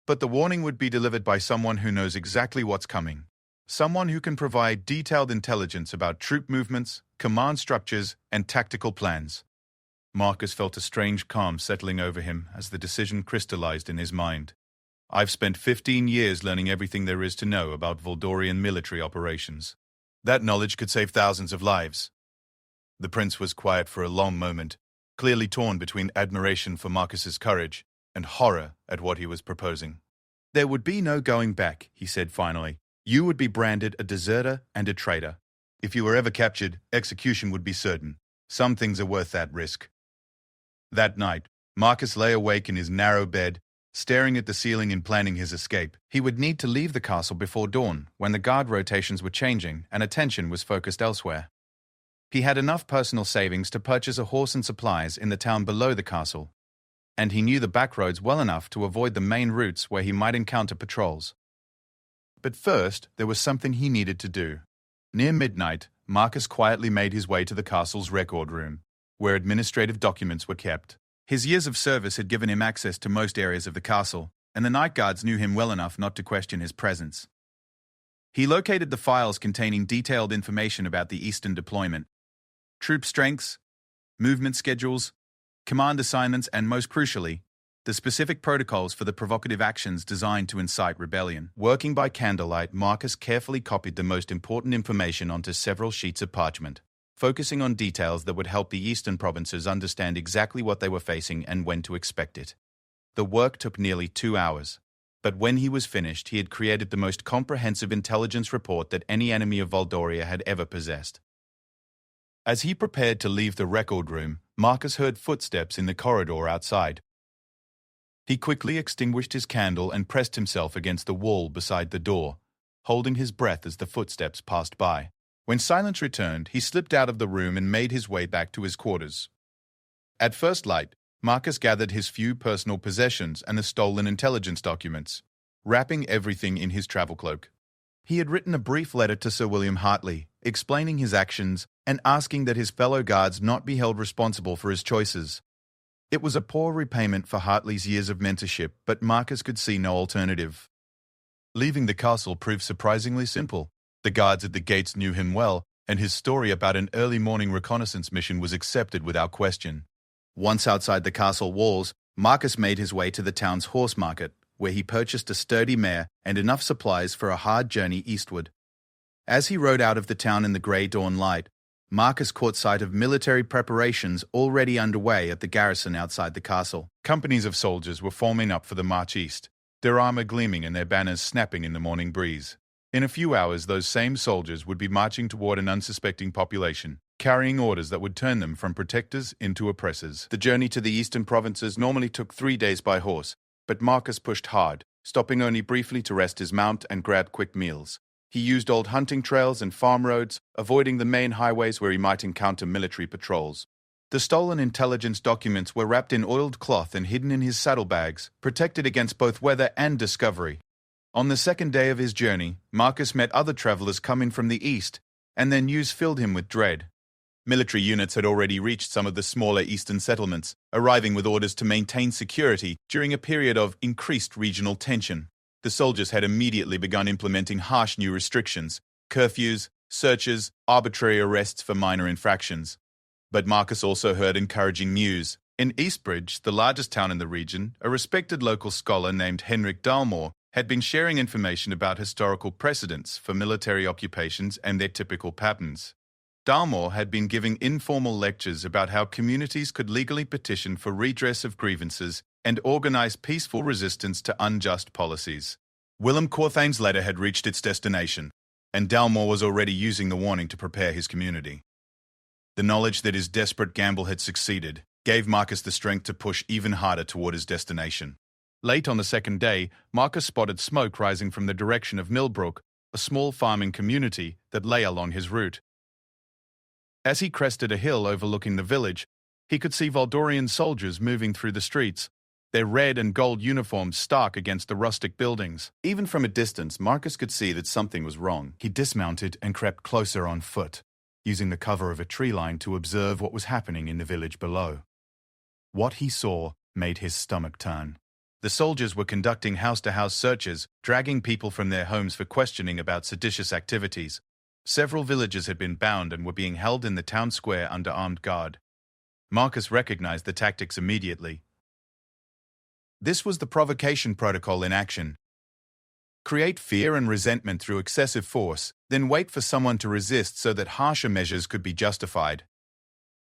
But the warning would be delivered by someone who knows exactly what's coming. Someone who can provide detailed intelligence about troop movements, command structures, and tactical plans." Marcus felt a strange calm settling over him as the decision crystallized in his mind. "I've spent 15 years learning everything there is to know about Voldorian military operations. That knowledge could save thousands of lives." The prince was quiet for a long moment, clearly torn between admiration for Marcus's courage and horror at what he was proposing. There would be no going back, he said finally. You would be branded a deserter and a traitor. If you were ever captured, execution would be certain. Some things are worth that risk. That night, Marcus lay awake in his narrow bed, staring at the ceiling and planning his escape. He would need to leave the castle before dawn, when the guard rotations were changing and attention was focused elsewhere. He had enough personal savings to purchase a horse and supplies in the town below the castle, and he knew the back roads well enough to avoid the main routes where he might encounter patrols. But first, there was something he needed to do. Near midnight, Marcus quietly made his way to the castle's record room, where administrative documents were kept. His years of service had given him access to most areas of the castle, and the night guards knew him well enough not to question his presence. He located the files containing detailed information about the Eastern deployment, troop strengths, movement schedules, command assignments, and most crucially, the specific protocols for the provocative actions designed to incite rebellion. Working by candlelight, Marcus carefully copied the most important information onto several sheets of parchment, focusing on details that would help the eastern provinces understand exactly what they were facing and when to expect it. The work took nearly 2 hours, but when he was finished, he had created the most comprehensive intelligence report that any enemy of Valdoria had ever possessed. As he prepared to leave the record room, Marcus heard footsteps in the corridor outside. He quickly extinguished his candle and pressed himself against the wall beside the door, holding his breath as the footsteps passed by. When silence returned, he slipped out of the room and made his way back to his quarters. At first light, Marcus gathered his few personal possessions and the stolen intelligence documents, wrapping everything in his travel cloak. He had written a brief letter to Sir William Hartley, explaining his actions and asking that his fellow guards not be held responsible for his choices. It was a poor repayment for Hartley's years of mentorship, but Marcus could see no alternative. Leaving the castle proved surprisingly simple. The guards at the gates knew him well, and his story about an early morning reconnaissance mission was accepted without question. Once outside the castle walls, Marcus made his way to the town's horse market, where he purchased a sturdy mare and enough supplies for a hard journey eastward. As he rode out of the town in the grey dawn light, Marcus caught sight of military preparations already underway at the garrison outside the castle. Companies of soldiers were forming up for the march east, their armor gleaming and their banners snapping in the morning breeze. In a few hours, those same soldiers would be marching toward an unsuspecting population, carrying orders that would turn them from protectors into oppressors. The journey to the eastern provinces normally took 3 days by horse, but Marcus pushed hard, stopping only briefly to rest his mount and grab quick meals. He used old hunting trails and farm roads, avoiding the main highways where he might encounter military patrols. The stolen intelligence documents were wrapped in oiled cloth and hidden in his saddlebags, protected against both weather and discovery. On the second day of his journey, Marcus met other travelers coming from the east, and their news filled him with dread. Military units had already reached some of the smaller eastern settlements, arriving with orders to maintain security during a period of increased regional tension. The soldiers had immediately begun implementing harsh new restrictions, curfews, searches, arbitrary arrests for minor infractions. But Marcus also heard encouraging news. In Eastbridge, the largest town in the region, a respected local scholar named Henrik Dalmor had been sharing information about historical precedents for military occupations and their typical patterns. Dalmor had been giving informal lectures about how communities could legally petition for redress of grievances and organize peaceful resistance to unjust policies. Willem Corthane's letter had reached its destination, and Dalmor was already using the warning to prepare his community. The knowledge that his desperate gamble had succeeded gave Marcus the strength to push even harder toward his destination. Late on the second day, Marcus spotted smoke rising from the direction of Millbrook, a small farming community that lay along his route. As he crested a hill overlooking the village, he could see Valdorian soldiers moving through the streets, their red and gold uniforms stark against the rustic buildings. Even from a distance, Marcus could see that something was wrong. He dismounted and crept closer on foot, using the cover of a tree line to observe what was happening in the village below. What he saw made his stomach turn. The soldiers were conducting house-to-house searches, dragging people from their homes for questioning about seditious activities. Several villagers had been bound and were being held in the town square under armed guard. Marcus recognized the tactics immediately. This was the provocation protocol in action. Create fear and resentment through excessive force, then wait for someone to resist so that harsher measures could be justified.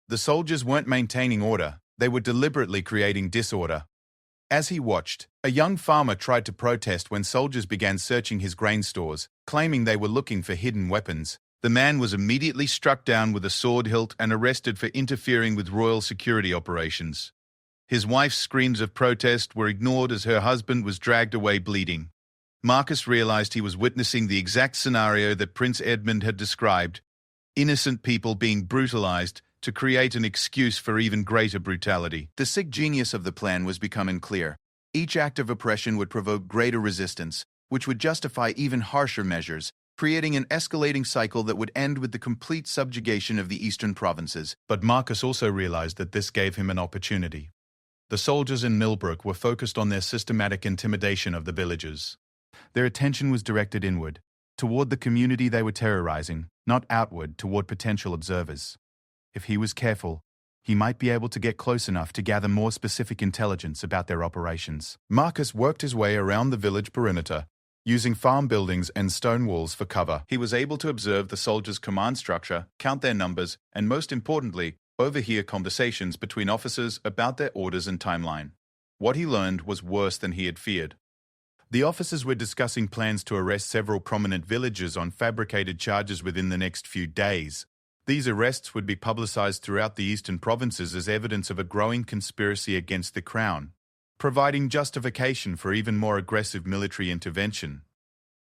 The soldiers weren't maintaining order, they were deliberately creating disorder. As he watched, a young farmer tried to protest when soldiers began searching his grain stores, claiming they were looking for hidden weapons. The man was immediately struck down with a sword hilt and arrested for interfering with royal security operations. His wife's screams of protest were ignored as her husband was dragged away bleeding. Marcus realized he was witnessing the exact scenario that Prince Edmund had described: innocent people being brutalized to create an excuse for even greater brutality. The sick genius of the plan was becoming clear. Each act of oppression would provoke greater resistance, which would justify even harsher measures, creating an escalating cycle that would end with the complete subjugation of the eastern provinces. But Marcus also realized that this gave him an opportunity. The soldiers in Millbrook were focused on their systematic intimidation of the villagers. Their attention was directed inward, toward the community they were terrorizing, not outward toward potential observers. If he was careful, he might be able to get close enough to gather more specific intelligence about their operations. Marcus worked his way around the village perimeter, using farm buildings and stone walls for cover. He was able to observe the soldiers' command structure, count their numbers, and most importantly, overhear conversations between officers about their orders and timeline. What he learned was worse than he had feared. The officers were discussing plans to arrest several prominent villagers on fabricated charges within the next few days. These arrests would be publicized throughout the eastern provinces as evidence of a growing conspiracy against the crown, providing justification for even more aggressive military intervention.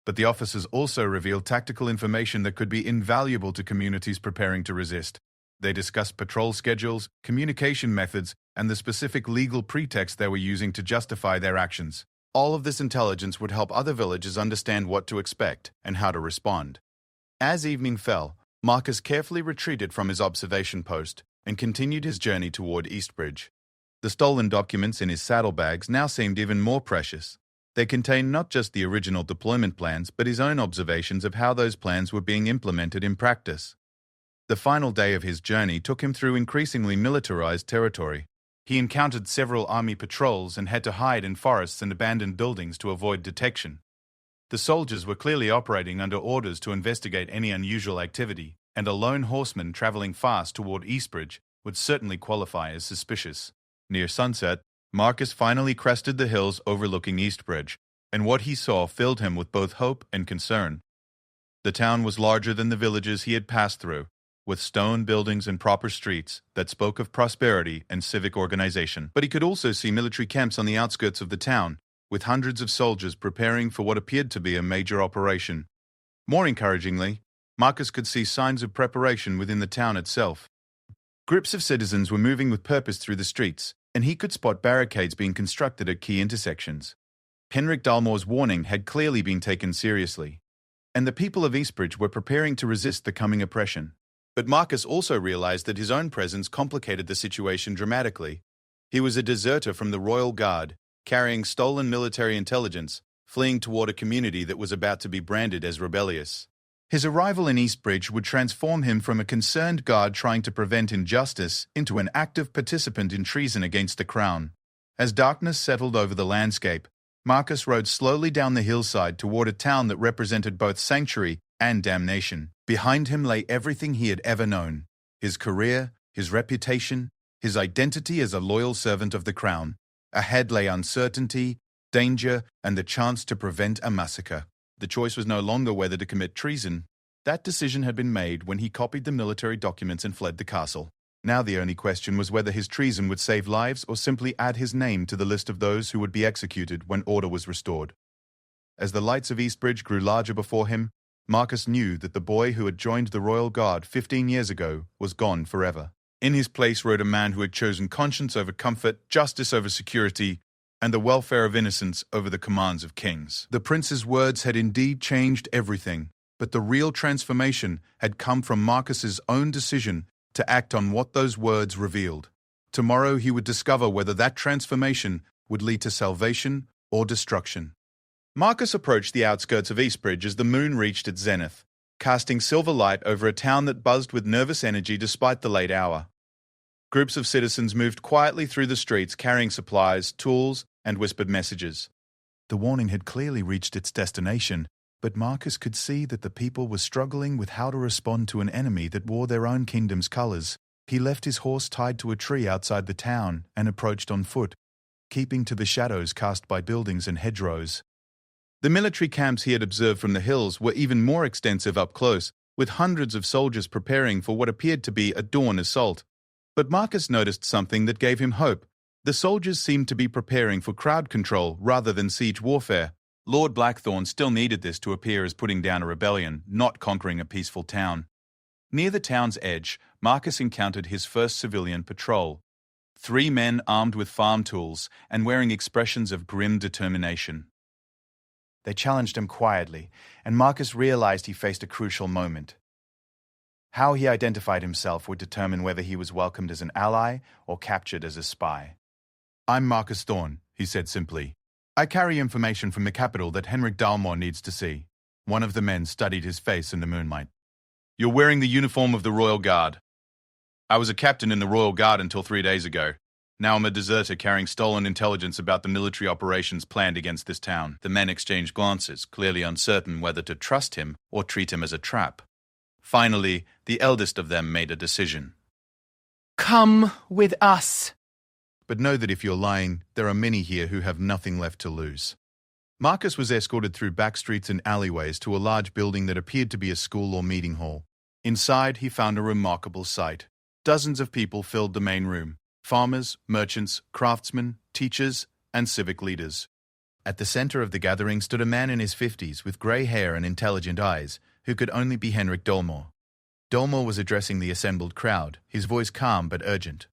But the officers also revealed tactical information that could be invaluable to communities preparing to resist. They discussed patrol schedules, communication methods, and the specific legal pretext they were using to justify their actions. All of this intelligence would help other villagers understand what to expect and how to respond. As evening fell, Marcus carefully retreated from his observation post and continued his journey toward Eastbridge. The stolen documents in his saddlebags now seemed even more precious. They contained not just the original deployment plans, but his own observations of how those plans were being implemented in practice. The final day of his journey took him through increasingly militarized territory. He encountered several army patrols and had to hide in forests and abandoned buildings to avoid detection. The soldiers were clearly operating under orders to investigate any unusual activity, and a lone horseman traveling fast toward Eastbridge would certainly qualify as suspicious. Near sunset, Marcus finally crested the hills overlooking Eastbridge, and what he saw filled him with both hope and concern. The town was larger than the villages he had passed through, with stone buildings and proper streets that spoke of prosperity and civic organization. But he could also see military camps on the outskirts of the town, with hundreds of soldiers preparing for what appeared to be a major operation. More encouragingly, Marcus could see signs of preparation within the town itself. Groups of citizens were moving with purpose through the streets, and he could spot barricades being constructed at key intersections. Henrik Dalmore's warning had clearly been taken seriously, and the people of Eastbridge were preparing to resist the coming oppression. But Marcus also realized that his own presence complicated the situation dramatically. He was a deserter from the Royal Guard, carrying stolen military intelligence, fleeing toward a community that was about to be branded as rebellious. His arrival in Eastbridge would transform him from a concerned guard trying to prevent injustice into an active participant in treason against the crown. As darkness settled over the landscape, Marcus rode slowly down the hillside toward a town that represented both sanctuary and damnation. Behind him lay everything he had ever known: his career, his reputation, his identity as a loyal servant of the crown. Ahead lay uncertainty, danger, and the chance to prevent a massacre. The choice was no longer whether to commit treason. That decision had been made when he copied the military documents and fled the castle. Now the only question was whether his treason would save lives or simply add his name to the list of those who would be executed when order was restored. As the lights of Eastbridge grew larger before him, Marcus knew that the boy who had joined the Royal Guard 15 years ago was gone forever. In his place rode a man who had chosen conscience over comfort, justice over security, and the welfare of innocents over the commands of kings. The prince's words had indeed changed everything, but the real transformation had come from Marcus's own decision to act on what those words revealed. Tomorrow he would discover whether that transformation would lead to salvation or destruction. Marcus approached the outskirts of Eastbridge as the moon reached its zenith, casting silver light over a town that buzzed with nervous energy despite the late hour. Groups of citizens moved quietly through the streets carrying supplies, tools, and whispered messages. The warning had clearly reached its destination, but Marcus could see that the people were struggling with how to respond to an enemy that wore their own kingdom's colors. He left his horse tied to a tree outside the town and approached on foot. keeping to the shadows cast by buildings and hedgerows. The military camps he had observed from the hills were even more extensive up close, with hundreds of soldiers preparing for what appeared to be a dawn assault. But Marcus noticed something that gave him hope. The soldiers seemed to be preparing for crowd control rather than siege warfare. Lord Blackthorn still needed this to appear as putting down a rebellion, not conquering a peaceful town. Near the town's edge, Marcus encountered his first civilian patrol. 3 men armed with farm tools and wearing expressions of grim determination. They challenged him quietly, and Marcus realized he faced a crucial moment. How he identified himself would determine whether he was welcomed as an ally or captured as a spy. "I'm Marcus Thorne," he said simply. "I carry information from the capital that Henrik Dalmor needs to see." One of the men studied his face in the moonlight. "You're wearing the uniform of the Royal Guard." "I was a captain in the Royal Guard until 3 days ago. Now I'm a deserter carrying stolen intelligence about the military operations planned against this town." The men exchanged glances, clearly uncertain whether to trust him or treat him as a trap. Finally, the eldest of them made a decision. Come with us. "But know that if you're lying, there are many here who have nothing left to lose." Marcus was escorted through back streets and alleyways to a large building that appeared to be a school or meeting hall. Inside, he found a remarkable sight. Dozens of people filled the main room. Farmers, merchants, craftsmen, teachers, and civic leaders. At the center of the gathering stood a man in his 50s with grey hair and intelligent eyes, who could only be Henrik Dalmor. Dalmor was addressing the assembled crowd, his voice calm but urgent.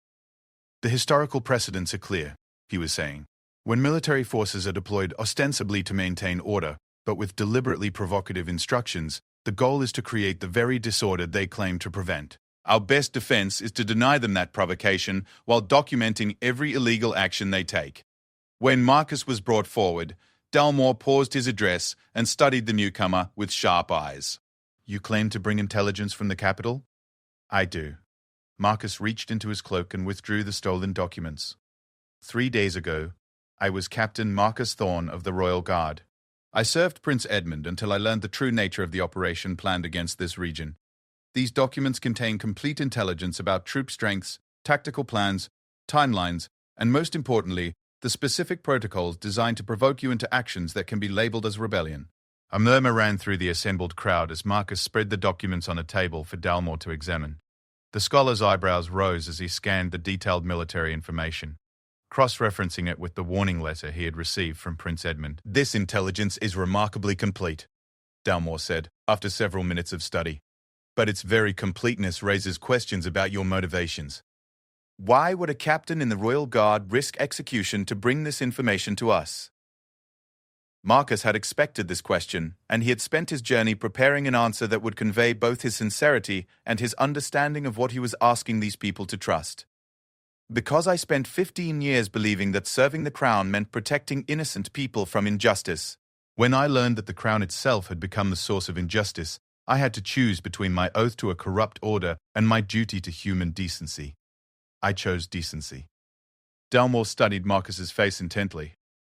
"The historical precedents are clear," he was saying. "When military forces are deployed ostensibly to maintain order, but with deliberately provocative instructions, the goal is to create the very disorder they claim to prevent. Our best defense is to deny them that provocation while documenting every illegal action they take." When Marcus was brought forward, Dalmor paused his address and studied the newcomer with sharp eyes. "You claim to bring intelligence from the capital?" "I do." Marcus reached into his cloak and withdrew the stolen documents. 3 days ago, I was Captain Marcus Thorne of the Royal Guard. I served Prince Edmund until I learned the true nature of the operation planned against this region. These documents contain complete intelligence about troop strengths, tactical plans, timelines, and most importantly, the specific protocols designed to provoke you into actions that can be labeled as rebellion. A murmur ran through the assembled crowd as Marcus spread the documents on a table for Dalmor to examine. The scholar's eyebrows rose as he scanned the detailed military information, cross-referencing it with the warning letter he had received from Prince Edmund. "This intelligence is remarkably complete," Dalmor said, after several minutes of study. "But its very completeness raises questions about your motivations. Why would a captain in the Royal Guard risk execution to bring this information to us?" Marcus had expected this question, and he had spent his journey preparing an answer that would convey both his sincerity and his understanding of what he was asking these people to trust. "Because I spent 15 years believing that serving the crown meant protecting innocent people from injustice. When I learned that the crown itself had become the source of injustice, I had to choose between my oath to a corrupt order and my duty to human decency. I chose decency." Dalmor studied Marcus's face intently.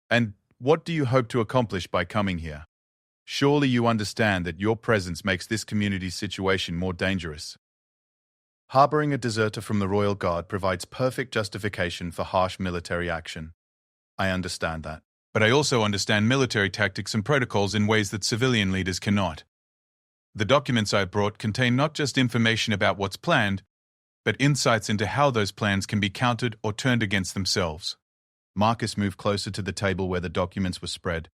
"And what do you hope to accomplish by coming here? Surely you understand that your presence makes this community's situation more dangerous." "Harboring a deserter from the Royal Guard provides perfect justification for harsh military action. I understand that. But I also understand military tactics and protocols in ways that civilian leaders cannot. The documents I brought contain not just information about what's planned, but insights into how those plans can be countered or turned against themselves." Marcus moved closer to the table where the documents were spread.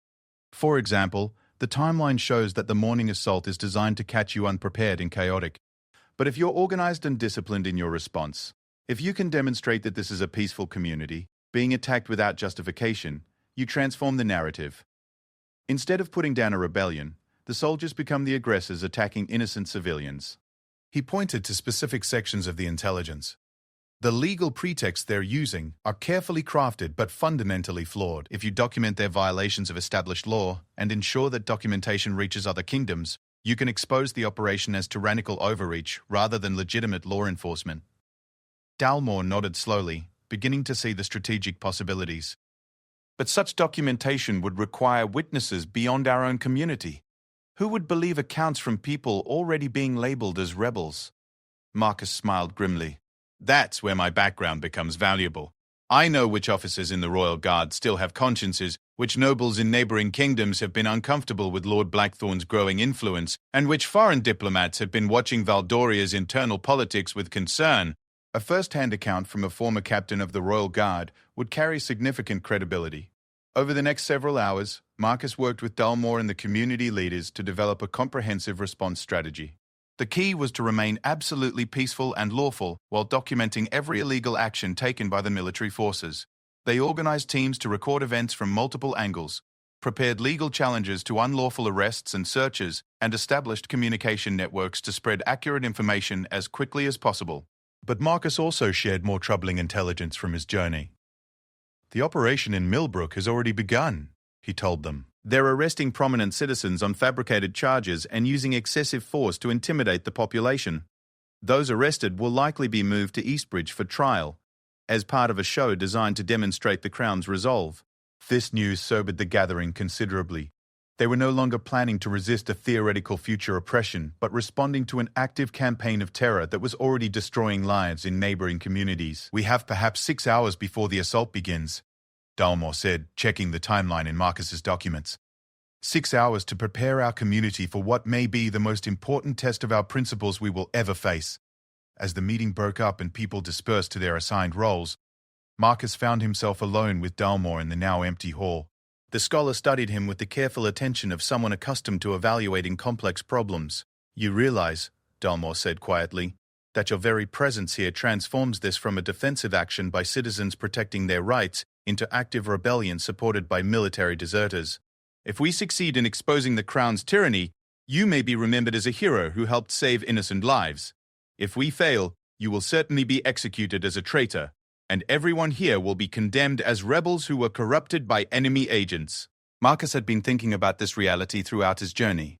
"For example, the timeline shows that the morning assault is designed to catch you unprepared and chaotic. But if you're organized and disciplined in your response, if you can demonstrate that this is a peaceful community, being attacked without justification, you transform the narrative. Instead of putting down a rebellion, the soldiers become the aggressors attacking innocent civilians." He pointed to specific sections of the intelligence. "The legal pretexts they're using are carefully crafted but fundamentally flawed. If you document their violations of established law and ensure that documentation reaches other kingdoms, you can expose the operation as tyrannical overreach rather than legitimate law enforcement." Dalmor nodded slowly, beginning to see the strategic possibilities. "But such documentation would require witnesses beyond our own community. Who would believe accounts from people already being labeled as rebels?" Marcus smiled grimly. "That's where my background becomes valuable. I know which officers in the Royal Guard still have consciences, which nobles in neighboring kingdoms have been uncomfortable with Lord Blackthorn's growing influence, and which foreign diplomats have been watching Valdoria's internal politics with concern. A first-hand account from a former captain of the Royal Guard would carry significant credibility. Over the next several hours, Marcus worked with Dalmor and the community leaders to develop a comprehensive response strategy. The key was to remain absolutely peaceful and lawful while documenting every illegal action taken by the military forces. They organized teams to record events from multiple angles, prepared legal challenges to unlawful arrests and searches, and established communication networks to spread accurate information as quickly as possible. But Marcus also shared more troubling intelligence from his journey. "The operation in Millbrook has already begun," he told them. "They're arresting prominent citizens on fabricated charges and using excessive force to intimidate the population. Those arrested will likely be moved to Eastbridge for trial, as part of a show designed to demonstrate the Crown's resolve." This news sobered the gathering considerably. They were no longer planning to resist a theoretical future oppression, but responding to an active campaign of terror that was already destroying lives in neighboring communities. "We have perhaps 6 hours before the assault begins," Dalmor said, checking the timeline in Marcus's documents. 6 hours to prepare our community for what may be the most important test of our principles we will ever face. As the meeting broke up and people dispersed to their assigned roles, Marcus found himself alone with Dalmor in the now empty hall. The scholar studied him with the careful attention of someone accustomed to evaluating complex problems. "You realize," Dalmor said quietly, "that your very presence here transforms this from a defensive action by citizens protecting their rights into active rebellion supported by military deserters. If we succeed in exposing the Crown's tyranny, you may be remembered as a hero who helped save innocent lives. If we fail, you will certainly be executed as a traitor, and everyone here will be condemned as rebels who were corrupted by enemy agents." Marcus had been thinking about this reality throughout his journey.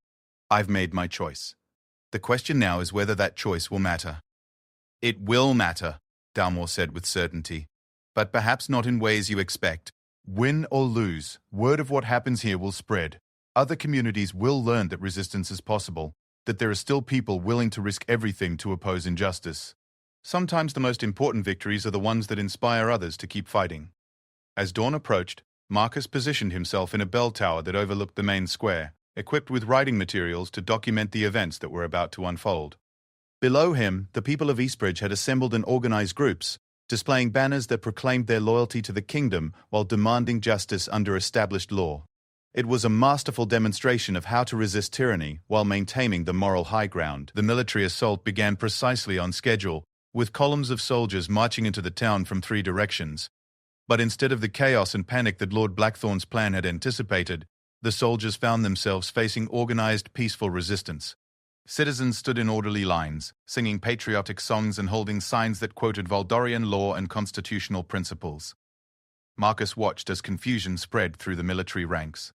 "I've made my choice. The question now is whether that choice will matter." "It will matter," Dalmor said with certainty, "but perhaps not in ways you expect. Win or lose, word of what happens here will spread. Other communities will learn that resistance is possible, that there are still people willing to risk everything to oppose injustice. Sometimes the most important victories are the ones that inspire others to keep fighting." As dawn approached, Marcus positioned himself in a bell tower that overlooked the main square, equipped with writing materials to document the events that were about to unfold. Below him, the people of Eastbridge had assembled in organized groups, displaying banners that proclaimed their loyalty to the kingdom while demanding justice under established law. It was a masterful demonstration of how to resist tyranny while maintaining the moral high ground. The military assault began precisely on schedule, with columns of soldiers marching into the town from 3 directions. But instead of the chaos and panic that Lord Blackthorn's plan had anticipated, the soldiers found themselves facing organized, peaceful resistance. Citizens stood in orderly lines, singing patriotic songs and holding signs that quoted Valdorian law and constitutional principles. Marcus watched as confusion spread through the military ranks.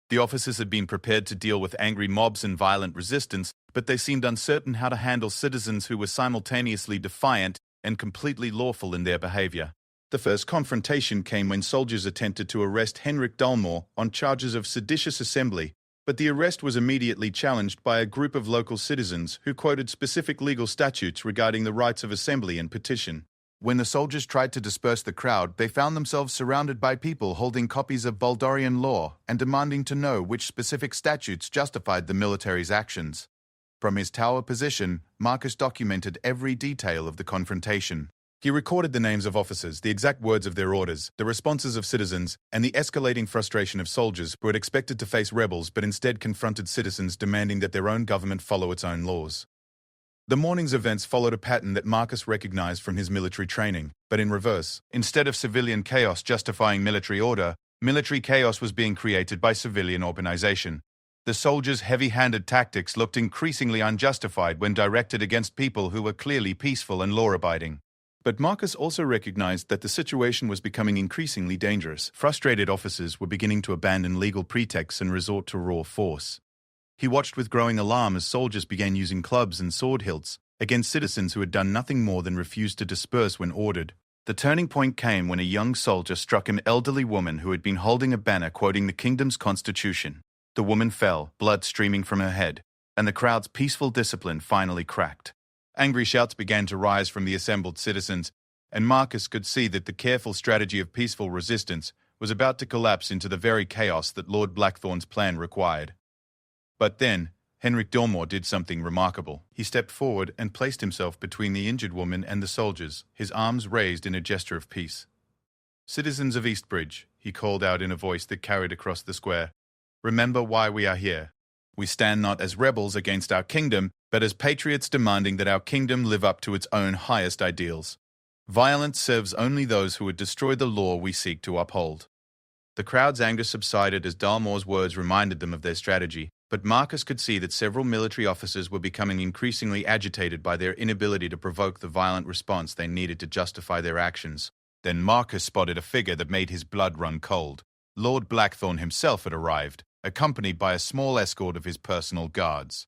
The officers had been prepared to deal with angry mobs and violent resistance, but they seemed uncertain how to handle citizens who were simultaneously defiant and completely lawful in their behavior. The first confrontation came when soldiers attempted to arrest Henrik Dalmor on charges of seditious assembly, but the arrest was immediately challenged by a group of local citizens who quoted specific legal statutes regarding the rights of assembly and petition. When the soldiers tried to disperse the crowd, they found themselves surrounded by people holding copies of Valdorian law and demanding to know which specific statutes justified the military's actions. From his tower position, Marcus documented every detail of the confrontation. He recorded the names of officers, the exact words of their orders, the responses of citizens, and the escalating frustration of soldiers who had expected to face rebels but instead confronted citizens demanding that their own government follow its own laws. The morning's events followed a pattern that Marcus recognized from his military training, but in reverse. Instead of civilian chaos justifying military order, military chaos was being created by civilian organization. The soldiers' heavy-handed tactics looked increasingly unjustified when directed against people who were clearly peaceful and law-abiding. But Marcus also recognized that the situation was becoming increasingly dangerous. Frustrated officers were beginning to abandon legal pretexts and resort to raw force. He watched with growing alarm as soldiers began using clubs and sword hilts against citizens who had done nothing more than refuse to disperse when ordered. The turning point came when a young soldier struck an elderly woman who had been holding a banner quoting the kingdom's constitution. The woman fell, blood streaming from her head, and the crowd's peaceful discipline finally cracked. Angry shouts began to rise from the assembled citizens, and Marcus could see that the careful strategy of peaceful resistance was about to collapse into the very chaos that Lord Blackthorn's plan required. But then, Henrik Delmore did something remarkable. He stepped forward and placed himself between the injured woman and the soldiers, his arms raised in a gesture of peace. "Citizens of Eastbridge," he called out in a voice that carried across the square, "remember why we are here. We stand not as rebels against our kingdom, but as patriots demanding that our kingdom live up to its own highest ideals. Violence serves only those who would destroy the law we seek to uphold." The crowd's anger subsided as Dalmore's words reminded them of their strategy, but Marcus could see that several military officers were becoming increasingly agitated by their inability to provoke the violent response they needed to justify their actions. Then Marcus spotted a figure that made his blood run cold. Lord Blackthorn himself had arrived, accompanied by a small escort of his personal guards.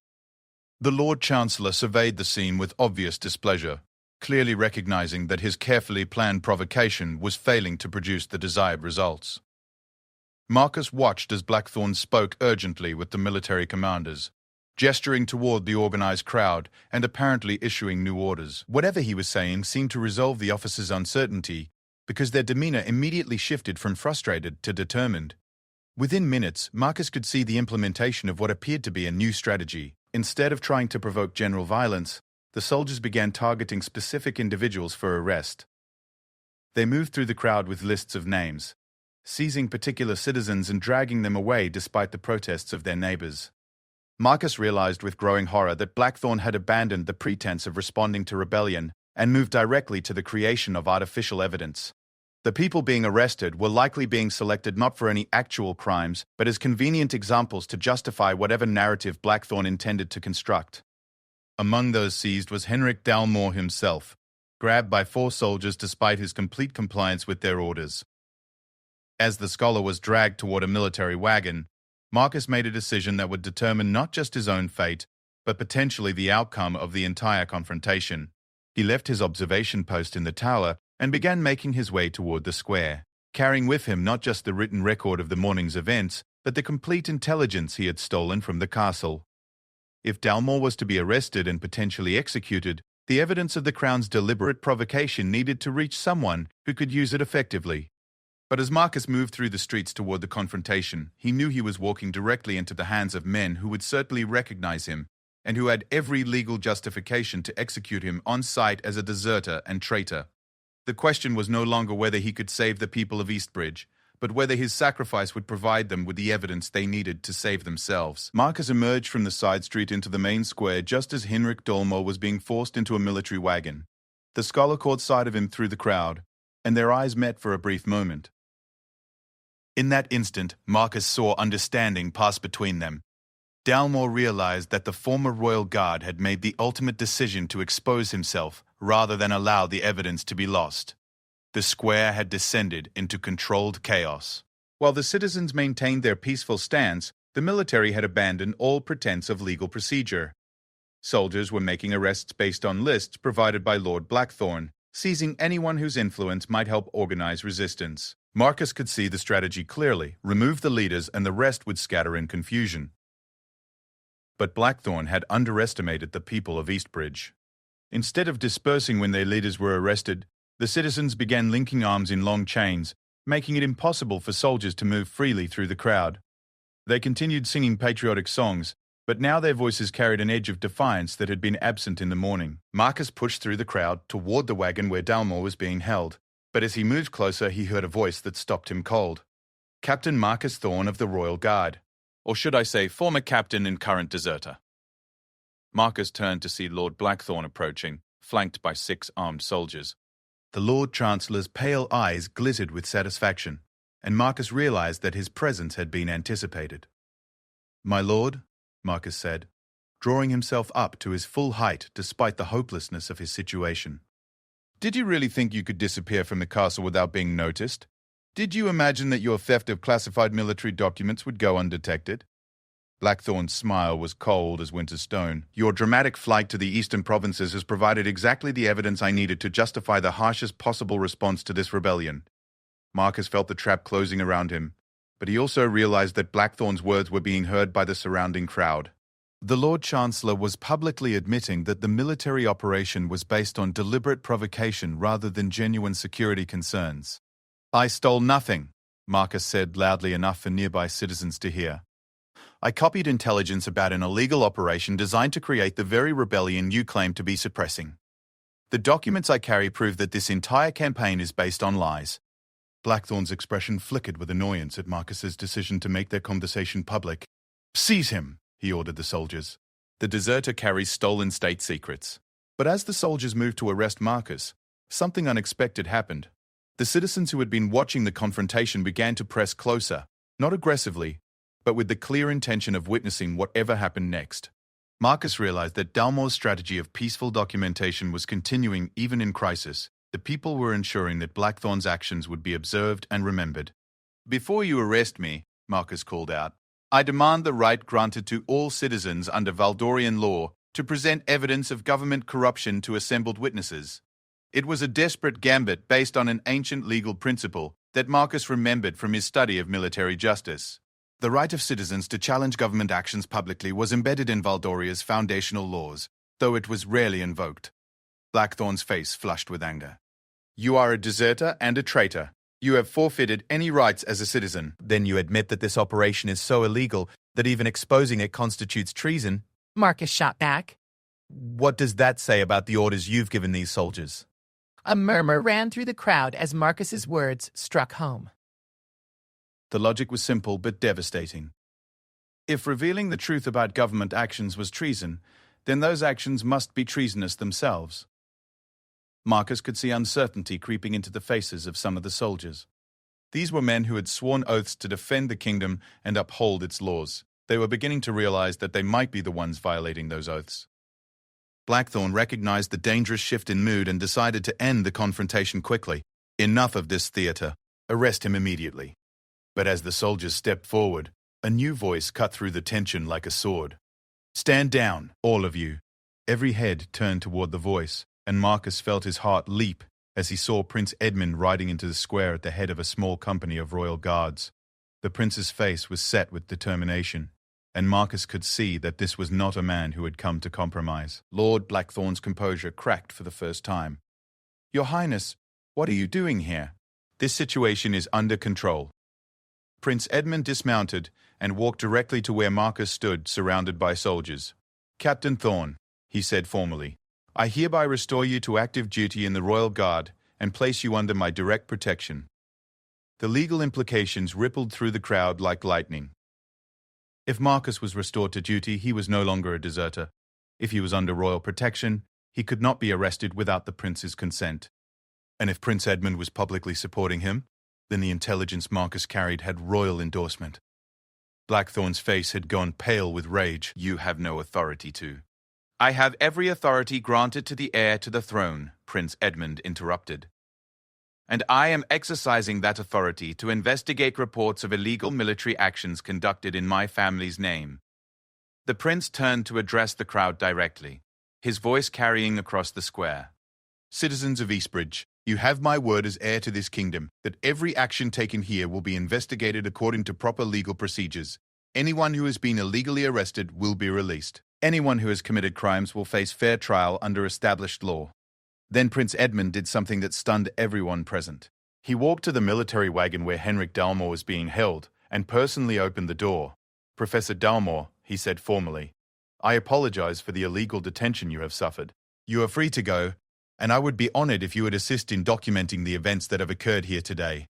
The Lord Chancellor surveyed the scene with obvious displeasure, clearly recognizing that his carefully planned provocation was failing to produce the desired results. Marcus watched as Blackthorn spoke urgently with the military commanders, gesturing toward the organized crowd and apparently issuing new orders. Whatever he was saying seemed to resolve the officers' uncertainty, because their demeanor immediately shifted from frustrated to determined. Within minutes, Marcus could see the implementation of what appeared to be a new strategy. Instead of trying to provoke general violence, the soldiers began targeting specific individuals for arrest. They moved through the crowd with lists of names, seizing particular citizens and dragging them away despite the protests of their neighbors. Marcus realized with growing horror that Blackthorn had abandoned the pretense of responding to rebellion and moved directly to the creation of artificial evidence. The people being arrested were likely being selected not for any actual crimes, but as convenient examples to justify whatever narrative Blackthorn intended to construct. Among those seized was Henrik Dalmore himself, grabbed by 4 soldiers despite his complete compliance with their orders. As the scholar was dragged toward a military wagon, Marcus made a decision that would determine not just his own fate, but potentially the outcome of the entire confrontation. He left his observation post in the tower and began making his way toward the square, carrying with him not just the written record of the morning's events, but the complete intelligence he had stolen from the castle. If Dalmore was to be arrested and potentially executed, the evidence of the Crown's deliberate provocation needed to reach someone who could use it effectively. But as Marcus moved through the streets toward the confrontation, he knew he was walking directly into the hands of men who would certainly recognize him, and who had every legal justification to execute him on sight as a deserter and traitor. The question was no longer whether he could save the people of Eastbridge, but whether his sacrifice would provide them with the evidence they needed to save themselves. Marcus emerged from the side street into the main square just as Henrik Dolmo was being forced into a military wagon. The scholar caught sight of him through the crowd, and their eyes met for a brief moment. In that instant, Marcus saw understanding pass between them. Dalmore realized that the former royal guard had made the ultimate decision to expose himself rather than allow the evidence to be lost. The square had descended into controlled chaos. While the citizens maintained their peaceful stance, the military had abandoned all pretense of legal procedure. Soldiers were making arrests based on lists provided by Lord Blackthorn, seizing anyone whose influence might help organize resistance. Marcus could see the strategy clearly: remove the leaders and the rest would scatter in confusion. But Blackthorn had underestimated the people of Eastbridge. Instead of dispersing when their leaders were arrested, the citizens began linking arms in long chains, making it impossible for soldiers to move freely through the crowd. They continued singing patriotic songs, but now their voices carried an edge of defiance that had been absent in the morning. Marcus pushed through the crowd toward the wagon where Dalmore was being held, but as he moved closer he heard a voice that stopped him cold. Captain Marcus Thorne of the Royal Guard, or should I say former captain and current deserter. Marcus turned to see Lord Blackthorn approaching, flanked by 6 armed soldiers. The Lord Chancellor's pale eyes glittered with satisfaction, and Marcus realized that his presence had been anticipated. "My lord," Marcus said, drawing himself up to his full height despite the hopelessness of his situation. "Did you really think you could disappear from the castle without being noticed? Did you imagine that your theft of classified military documents would go undetected?" Blackthorn's smile was cold as winter stone. "Your dramatic flight to the eastern provinces has provided exactly the evidence I needed to justify the harshest possible response to this rebellion." Marcus felt the trap closing around him, but he also realized that Blackthorn's words were being heard by the surrounding crowd. The Lord Chancellor was publicly admitting that the military operation was based on deliberate provocation rather than genuine security concerns. "I stole nothing," Marcus said loudly enough for nearby citizens to hear. "I copied intelligence about an illegal operation designed to create the very rebellion you claim to be suppressing. The documents I carry prove that this entire campaign is based on lies." Blackthorn's expression flickered with annoyance at Marcus's decision to make their conversation public. "Seize him," he ordered the soldiers. "The deserter carries stolen state secrets." But as the soldiers moved to arrest Marcus, something unexpected happened. The citizens who had been watching the confrontation began to press closer, not aggressively, but with the clear intention of witnessing whatever happened next. Marcus realized that Dalmore's strategy of peaceful documentation was continuing even in crisis. The people were ensuring that Blackthorn's actions would be observed and remembered. "Before you arrest me," Marcus called out, "I demand the right granted to all citizens under Valdorian law to present evidence of government corruption to assembled witnesses." It was a desperate gambit based on an ancient legal principle that Marcus remembered from his study of military justice. The right of citizens to challenge government actions publicly was embedded in Valdoria's foundational laws, though it was rarely invoked. Blackthorn's face flushed with anger. "You are a deserter and a traitor. You have forfeited any rights as a citizen." "Then you admit that this operation is so illegal that even exposing it constitutes treason?" Marcus shot back. "What does that say about the orders you've given these soldiers?" A murmur ran through the crowd as Marcus's words struck home. The logic was simple but devastating. If revealing the truth about government actions was treason, then those actions must be treasonous themselves. Marcus could see uncertainty creeping into the faces of some of the soldiers. These were men who had sworn oaths to defend the kingdom and uphold its laws. They were beginning to realize that they might be the ones violating those oaths. Blackthorn recognized the dangerous shift in mood and decided to end the confrontation quickly. "Enough of this theater. Arrest him immediately." But as the soldiers stepped forward, a new voice cut through the tension like a sword. "Stand down, all of you." Every head turned toward the voice, and Marcus felt his heart leap as he saw Prince Edmund riding into the square at the head of a small company of royal guards. The prince's face was set with determination, and Marcus could see that this was not a man who had come to compromise. Lord Blackthorn's composure cracked for the first time. "Your Highness, what are you doing here? This situation is under control." Prince Edmund dismounted and walked directly to where Marcus stood, surrounded by soldiers. "Captain Thorn," he said formally, "I hereby restore you to active duty in the Royal Guard and place you under my direct protection." The legal implications rippled through the crowd like lightning. If Marcus was restored to duty, he was no longer a deserter. If he was under royal protection, he could not be arrested without the prince's consent. And if Prince Edmund was publicly supporting him, then the intelligence Marcus carried had royal endorsement. Blackthorn's face had gone pale with rage. "You have no authority to." "I have every authority granted to the heir to the throne," Prince Edmund interrupted. "And I am exercising that authority to investigate reports of illegal military actions conducted in my family's name." The prince turned to address the crowd directly, his voice carrying across the square. "Citizens of Eastbridge, you have my word as heir to this kingdom that every action taken here will be investigated according to proper legal procedures. Anyone who has been illegally arrested will be released. Anyone who has committed crimes will face fair trial under established law." Then Prince Edmund did something that stunned everyone present. He walked to the military wagon where Henrik Dalmor was being held and personally opened the door. "Professor Dalmor," he said formally, "I apologize for the illegal detention you have suffered. You are free to go, and I would be honored if you would assist in documenting the events that have occurred here today."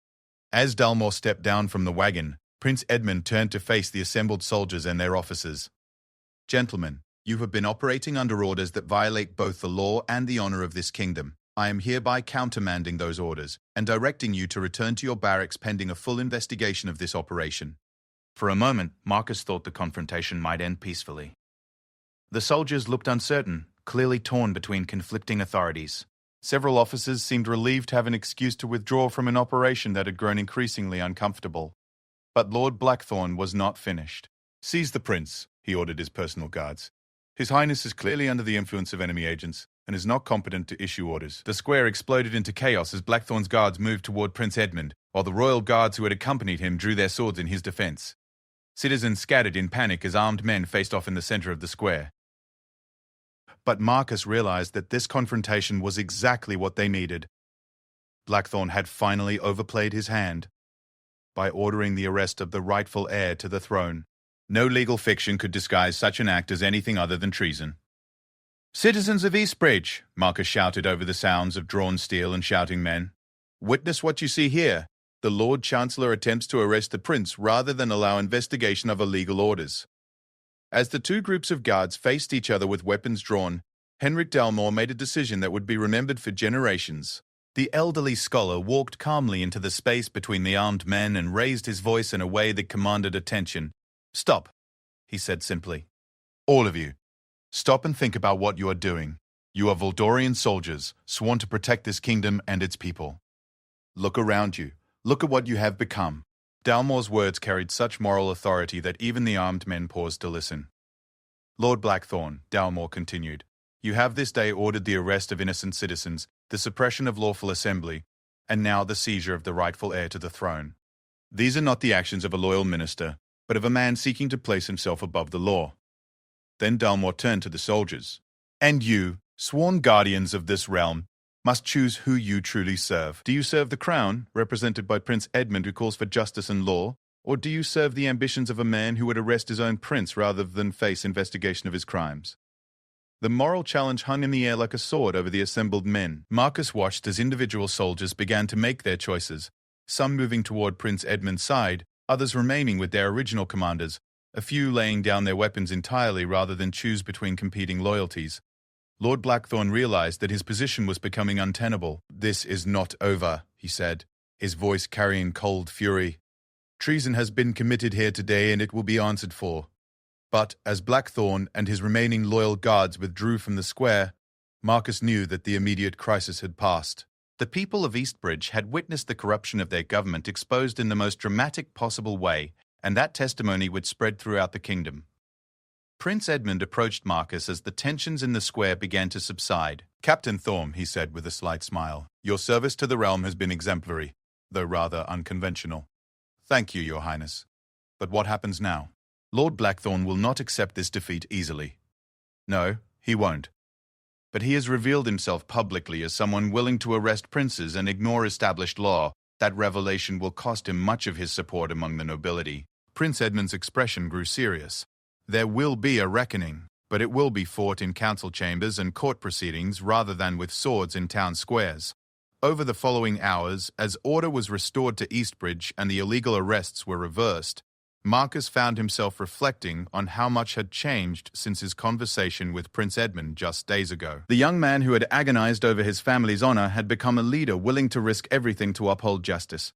As Dalmor stepped down from the wagon, Prince Edmund turned to face the assembled soldiers and their officers. "Gentlemen, you have been operating under orders that violate both the law and the honor of this kingdom. I am hereby countermanding those orders and directing you to return to your barracks pending a full investigation of this operation." For a moment, Marcus thought the confrontation might end peacefully. The soldiers looked uncertain, clearly torn between conflicting authorities. Several officers seemed relieved to have an excuse to withdraw from an operation that had grown increasingly uncomfortable. But Lord Blackthorn was not finished. "Seize the prince," he ordered his personal guards. "His Highness is clearly under the influence of enemy agents and is not competent to issue orders." The square exploded into chaos as Blackthorn's guards moved toward Prince Edmund, while the royal guards who had accompanied him drew their swords in his defense. Citizens scattered in panic as armed men faced off in the center of the square. But Marcus realized that this confrontation was exactly what they needed. Blackthorn had finally overplayed his hand by ordering the arrest of the rightful heir to the throne. No legal fiction could disguise such an act as anything other than treason. "Citizens of Eastbridge," Marcus shouted over the sounds of drawn steel and shouting men, "witness what you see here. The Lord Chancellor attempts to arrest the prince rather than allow investigation of illegal orders." As the two groups of guards faced each other with weapons drawn, Henrik Dalmor made a decision that would be remembered for generations. The elderly scholar walked calmly into the space between the armed men and raised his voice in a way that commanded attention. "Stop," he said simply. "All of you. Stop and think about what you are doing. You are Voldorian soldiers, sworn to protect this kingdom and its people. Look around you. Look at what you have become." Dalmor's words carried such moral authority that even the armed men paused to listen. "Lord Blackthorn," Dalmor continued, "you have this day ordered the arrest of innocent citizens, the suppression of lawful assembly, and now the seizure of the rightful heir to the throne. These are not the actions of a loyal minister, but of a man seeking to place himself above the law." Then Dalmor turned to the soldiers. "And you, sworn guardians of this realm, must choose who you truly serve. Do you serve the crown, represented by Prince Edmund, who calls for justice and law, or do you serve the ambitions of a man who would arrest his own prince rather than face investigation of his crimes?" The moral challenge hung in the air like a sword over the assembled men. Marcus watched as individual soldiers began to make their choices, some moving toward Prince Edmund's side, others remaining with their original commanders, a few laying down their weapons entirely rather than choose between competing loyalties. Lord Blackthorn realized that his position was becoming untenable. "This is not over," he said, his voice carrying cold fury. "Treason has been committed here today and it will be answered for." But as Blackthorn and his remaining loyal guards withdrew from the square, Marcus knew that the immediate crisis had passed. The people of Eastbridge had witnessed the corruption of their government exposed in the most dramatic possible way, and that testimony would spread throughout the kingdom. Prince Edmund approached Marcus as the tensions in the square began to subside. "Captain Thorm," he said with a slight smile, "your service to the realm has been exemplary, though rather unconventional." "Thank you, Your Highness. But what happens now?" "Lord Blackthorn will not accept this defeat easily." "No, he won't. But he has revealed himself publicly as someone willing to arrest princes and ignore established law. That revelation will cost him much of his support among the nobility." Prince Edmund's expression grew serious. "There will be a reckoning, but it will be fought in council chambers and court proceedings rather than with swords in town squares." Over the following hours, as order was restored to Eastbridge and the illegal arrests were reversed, Marcus found himself reflecting on how much had changed since his conversation with Prince Edmund just days ago. The young man who had agonized over his family's honor had become a leader willing to risk everything to uphold justice.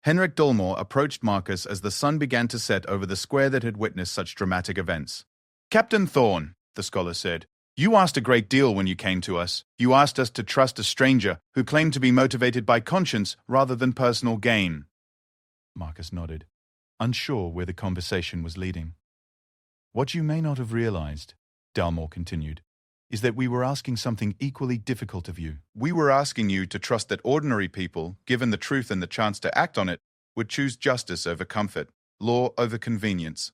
Henrik Dalmor approached Marcus as the sun began to set over the square that had witnessed such dramatic events. "Captain Thorn," the scholar said, "you asked a great deal when you came to us. You asked us to trust a stranger who claimed to be motivated by conscience rather than personal gain." Marcus nodded, unsure where the conversation was leading. "What you may not have realized," Dalmor continued, "is that we were asking something equally difficult of you. We were asking you to trust that ordinary people, given the truth and the chance to act on it, would choose justice over comfort, law over convenience."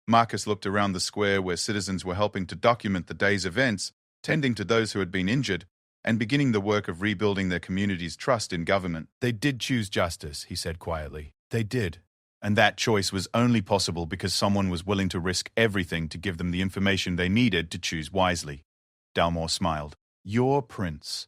Marcus looked around the square where citizens were helping to document the day's events, tending to those who had been injured, and beginning the work of rebuilding their community's trust in government. "They did choose justice," he said quietly. "They did. And that choice was only possible because someone was willing to risk everything to give them the information they needed to choose wisely." Dalmor smiled. "Your prince,